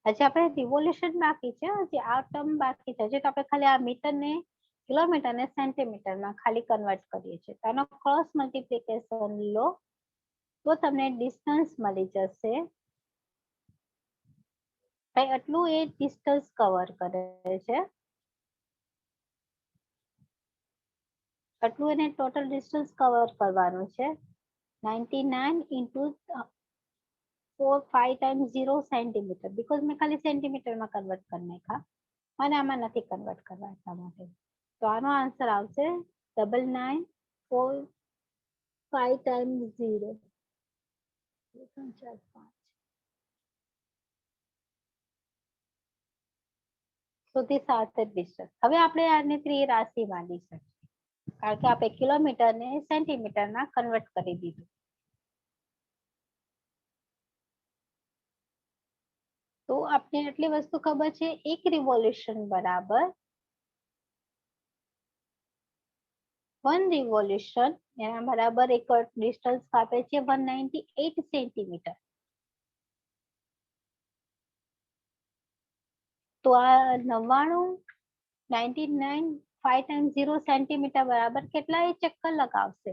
હજી આપણે રિવોલ્યુશન બાકી છે, હજી આ ટર્મ બાકી છે. હજી તો આપણે ખાલી આ મીટરને કિલોમીટર ને સેન્ટીમીટરમાં ખાલી કન્વર્ટ કરીએ છીએ. તો આનો ક્રોસ મલ્ટીપ્લિકેશન લો તો તમને ડિસ્ટન્સ મળી જશે. ભાઈ આટલું એ ડિસ્ટન્સ કવર કરે છે, આટલું એને ટોટલ ડિસ્ટન્સ કવર કરવાનું છે. 99 ઇન્ટુ 5 ટાઈમ્સ 0 સેન્ટીમીટર, બીકોઝ મેં ખાલી સેન્ટીમીટરમાં કન્વર્ટ કરી નાખ્યા અને આમાં નથી કન્વર્ટ કરવા એટલા માટે. તો આનો આન્સર આવશે 9945 ટાઈમ્સ 0. સુધી સાથે ડિસ્ટન્સ. હવે આપણે આને ત્રિરાશિમાં લઈ શકીએ, કારણ કે આપણે કિલોમીટરને સેન્ટીમીટરમાં કન્વર્ટ કરી દીધું. તો આપણે આટલી વસ્તુ ખબર છે, એક રિવોલ્યુશન બરાબર 1 રિવોલ્યુશન, એના બરાબર એક ડિસ્ટન્સ આપે છે 198 સેન્ટીમીટર. તો આ 99 5 ટાઈમ્સ 0 સેન્ટીમીટર બરાબર કેટલા એ ચક્કર લગાવશે?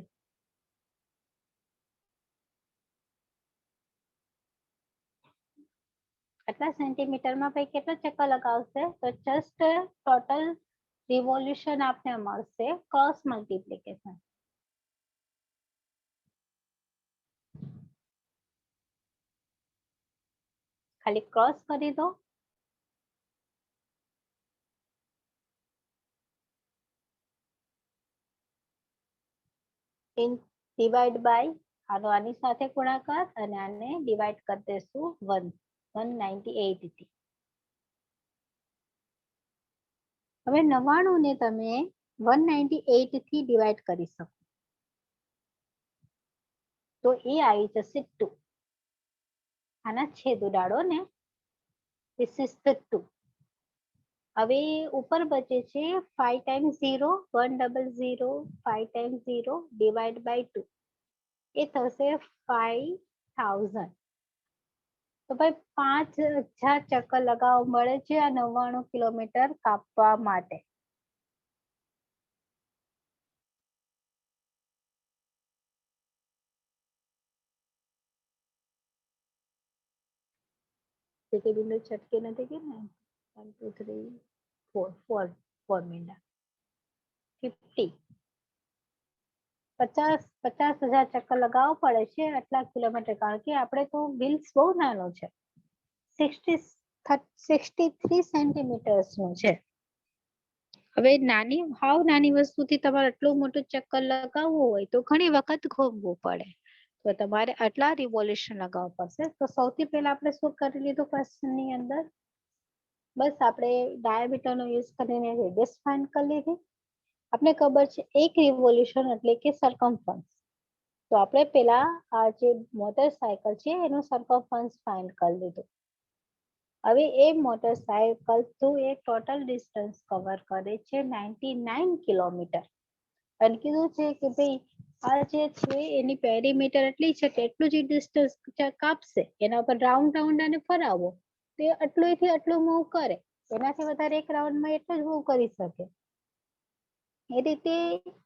આટલા સેન્ટીમીટરમાં ભાઈ કેટલા ચક્કર લગાવશે? તો જસ્ટ ટોટલ રિવોલ્યુશન આપને મળશે ક્રોસ મલ્ટીપ્લિકેશન. ખાલી ક્રોસ કરી દો. ડિવાઈડ બાય આની સાથે ગુણાકાર અને આને ડિવાઈડ કરી દેશું 198 થી. હવે 99 ને તમે 198 થી ડિવાઈડ કરી શકો, તો એ આવી જશે 2. આના છેદ ઉડાડો ને, this is the 2. હવે ઉપર બચે છે 5 ટાઈમ્સ 0 100 5 ટાઈમ્સ 0 ડિવાઈડ બાય 2, એ થશે 5000. તો ભાઈ 5000 ચક્કર લગાવવા મળે છે આ 99 કિલોમીટર કાપવા માટે. તેથી બિંદુ છટકે નથી કે ને 1 2 3 4 4 મિનિટ. 50 50,000 ચક્કર લગાવવા પડે છે આટલા કિલોમીટર, કારણ કે આપણે તો વ્હીલ્સ બહુ નાનો છે, 63 સેન્ટીમીટર્સ નું છે. હવે હાવ નાની વસ્તુથી તમારે આટલું મોટું ચક્કર લગાવવું હોય તો ઘણી વખત ઘૂમવું પડે, તો તમારે આટલા રિવોલ્યુશન લગાવવા પડશે. તો સૌથી પહેલા આપણે શું કરી લીધું ક્વેશ્ચન ની અંદર, બસ આપણે ડાયામીટર નો યુઝ કરીને રેડિયસ ફાઇન્ડ કરી લીધી. આપણે ખબર છે એક રિવોલ્યુશન એટલે કે સરકમફરન્સ, તો આપણે પેલા આ જે મોટરસાયકલ છે એનું સરકમફરન્સ ફાઇન્ડ કરી લીધું. હવે એ મોટરસાયકલ તો એ ટોટલ ડિસ્ટન્સ કવર કરે છે 99 કિલોમીટર, અને કીધું છે કે ભાઈ આ જે છે એની પેરીમીટર એટલી છે કે એટલું જ ડિસ્ટન્સ કાપશે, એના પર રાઉન્ડ અને ફરાવો તે આટલું થી આટલું મૂવ કરે, એનાથી વધારે એક રાઉન્ડમાં એટલું જ મૂવ કરી શકે. એ રીતે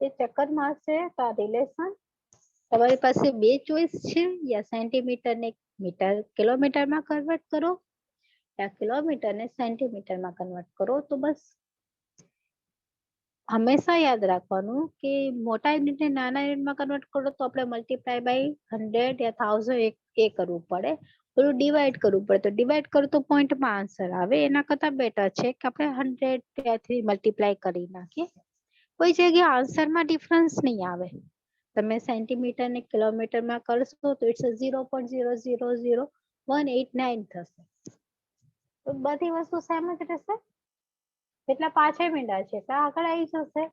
એ ચક્કર મારશે. તો આ રિલેશન તમારી પાસે બે ચોઈસ છે, યા સેન્ટીમીટર ને મીટર કિલોમીટરમાં કન્વર્ટ કરો, યા કિલોમીટર ને સેન્ટીમીટરમાં કન્વર્ટ કરો. તો બસ હંમેશા યાદ રાખવાનું કે મોટા યુનિટને નાના યુનિટમાં કન્વર્ટ કરો તો આપણે મલ્ટીપ્લાય બાય 100 યા 1000 એ કરવું પડે, પેલું ડિવાઈડ કરવું પડે. તો ડિવાઈડ કરો તો પોઈન્ટમાં આન્સર આવે, એના કરતા બેટર છે કે આપણે 100 થી મલ્ટીપ્લાય કરી નાખીએ. કોઈ જગ્યાએ આન્સરમાં ડિફરન્સ નહીં આવે. તમે સેન્ટીમીટર ને કિલોમીટરમાં કરશો તો ઇટ્સ 0.0000189 થશે. તો બધી વસ્તુ સેમ જ રહેશે, એટલા પાછળ મીંડા છે એટલે આગળ આવી જશે.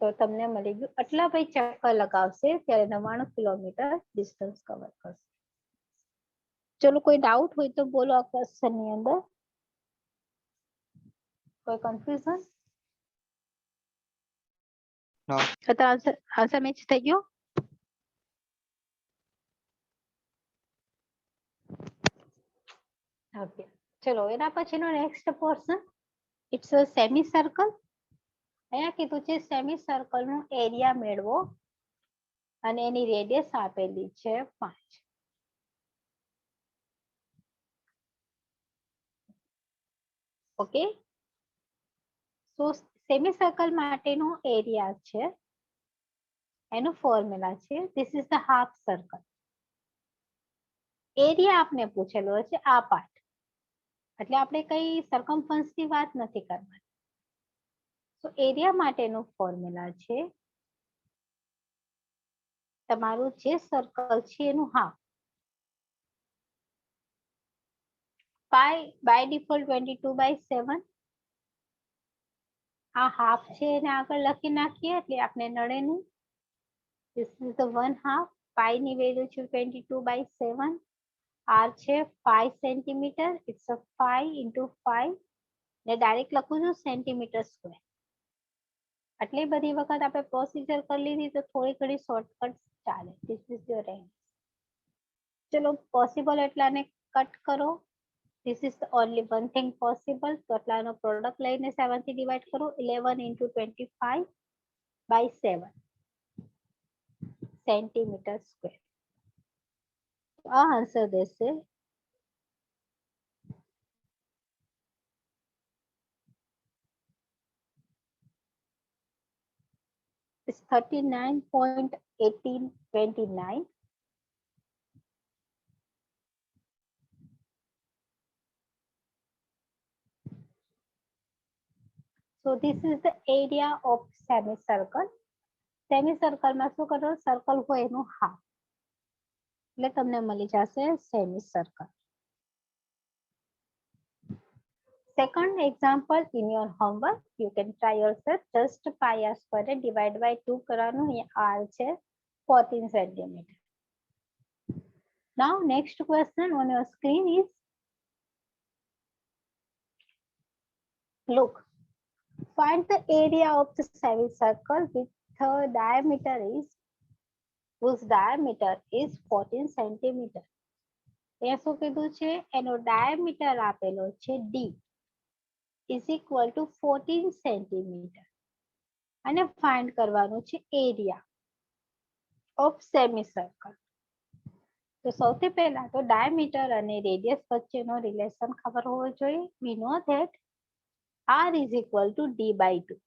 તો તમને મળી ગયું આટલા ભાઈ ચક્કર લગાવશે ત્યારે 99 કિલોમીટર ડિસ્ટન્સ કવર કરશે. ચલો કોઈ ડાઉટ હોય તો બોલો આ ક્વેશ્ચન ની અંદર, કોઈ કન્ફ્યુઝન? આન્સર મેચ થઈ ગયો? ઓકે, ચલો એના પછીનો next portion, it's a semi circle. અહીંયા કીધું છે સેમી સર્કલ નો એરિયા મેળવો અને એની રેડિયસ આપેલી છે 5. ઓકે, સો સેમી સર્કલ માટેનો એરિયા છે, એનો ફોર્મ્યુલા છે this is the half circle. Area આપને પૂછેલો છે આ પાર્ટ, એટલે આપણે કઈ સરકમફરન્સ ની વાત નથી કરવાની. તો એરિયા માટેનો ફોર્મ્યુલા છે તમારું જે સર્કલ છે એનું હાફ. Pi by default 22/7. આ હાફ છે એને આગળ લખી નાખીએ એટલે આપણે નડે નહીં. This is the 1/2. પાઈ ની વેલ્યુ છે 22/7. R છે 5 સેન્ટીમીટર, ઇટ્સ 5 into 5 ને ડાયરેક્ટ લખું છું સેન્ટીમીટર સ્ક્વેર. આટલી બધી વખત આપણે પ્રોસીજર કરી લીધી તો થોડી ઘણી શોર્ટકટ ચાલે. This is your range. ચલો પોસિબલ એટલાને કટ કરો. This is the only one thing possible. તો આટલાનો પ્રોડક્ટ લઈને 7 થી ડિવાઇડ કરો. 11 into 25/7 સેન્ટીમીટર સ્ક્વેર. આ આન્સર દેશે is 39.1829. So this is the area of semicircle. Semicircle માં શું કરો, સર્કલ હોય એનું હાફ, એટલે તમને મળી જશે semicircle. Second example in your homework, you can try yourself. Just pi r square divide by 2 કરવાનું, અહીંયા r છે 14 centimeter. Now next question on your screen is, look, find the area of the semicircle with the diameter is, whose diameter is 14 centimeter. અહીંયા શું કીધું છે, એનો diameter આપેલો છે d is equal to 14 centimeter અને find કરવાનું છે area of semicircle. તો સૌથી પહેલા તો diameter અને radius વચ્ચેનો રિલેશન ખબર હોવો જોઈએ. We know that r is equal to d by 2.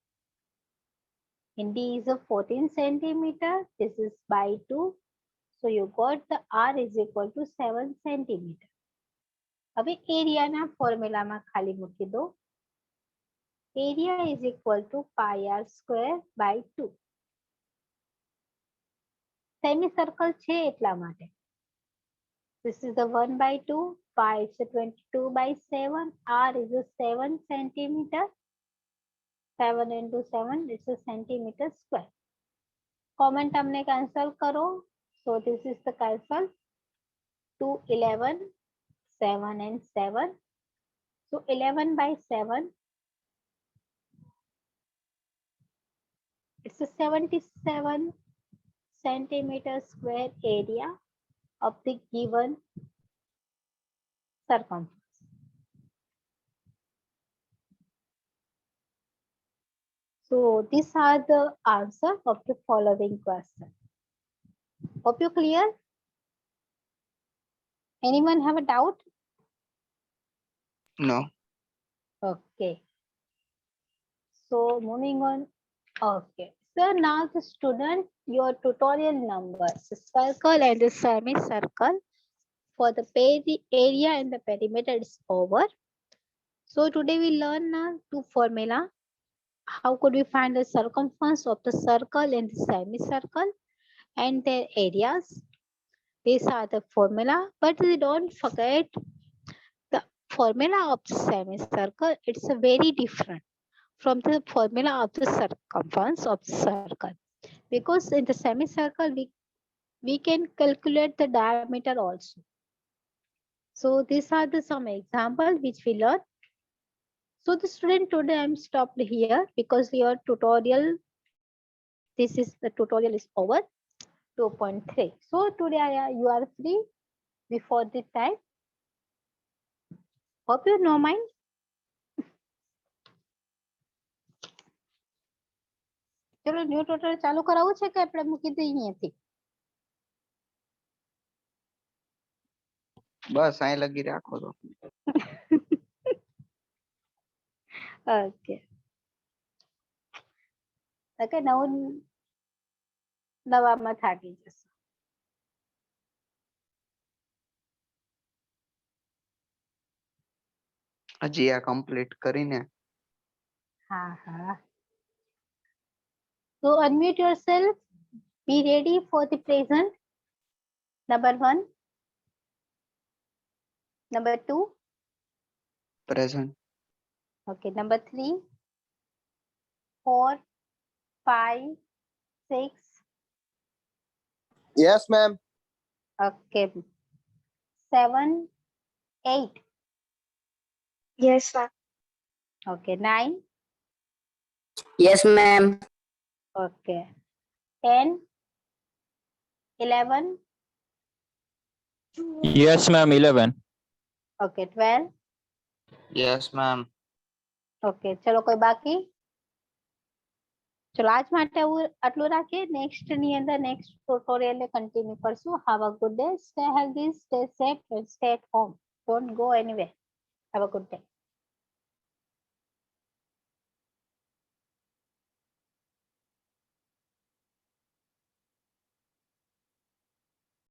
In D is a 14 centimeter. This is by 2. So you got the R is equal to 7 centimeter. હવે એરિયાના ફોર્મ્યુલામાં ખાલી મૂકી દો. Area is equal to pi r square by 2. Semicircle છે એટલા માટે. This is the 1 by 2. Pi is a 22 by 7. R is a 7 centimeter. 7 into 7 is a centimeter square. Common term ने cancel करो. So this is the cancel. 2, 11, 7 and 7. So 11 by 7. It's a 77 centimeter square area of the given circumference. So these are the answer of the following question. Hope you clear? Anyone have a doubt? No. Okay. So moving on. Okay. So now the student, your tutorial numbers, the circle and the semicircle for the area and the perimeter is over. So today we learn two formula. How could we find the circumference of the circle and the semicircle and their areas? These are the formula, but don't forget the formula of the semicircle. It's a very different from the formula of the circumference of the circle, because in the semicircle we can calculate the diameter also. So these are the some example which we learn. So the student, today I'm stopped here because your tutorial, this is the tutorial is over. 2.3. So today you are free before the time. Hope you know mine. ચલો ન્યુ ટ્યુટોરિયલ ચાલુ કરાવવું છે કે આપણે મૂકી દઈએ અહીંયાથી? બસ અહીં લગી રાખો તો. ઓકે ઓકે નવામાં થાકી જશે. હજી આ કમ્પ્લીટ કરીને. હા હા. So unmute yourself. Be ready for the present. Number 1. Number 2. Present. Okay. Number 3. 4, 5, 6. Yes, ma'am. Okay. 7, 8. Yes, ma'am. Okay. 9. Yes, ma'am. Okay. 10, 11. Yes, ma'am. 11. Okay. 12. Yes, ma'am. Okay. ચલો કોઈ બાકી? ચલો આજ માટે આટલું રાખીએ. નેક્સ્ટ ની અંદર નેક્સ્ટ ટ્યુટોરિયલ ને કન્ટિન્યુ કરશું. Have a good day. Stay healthy, stay safe and stay at home. Don't go anywhere. Have a good day.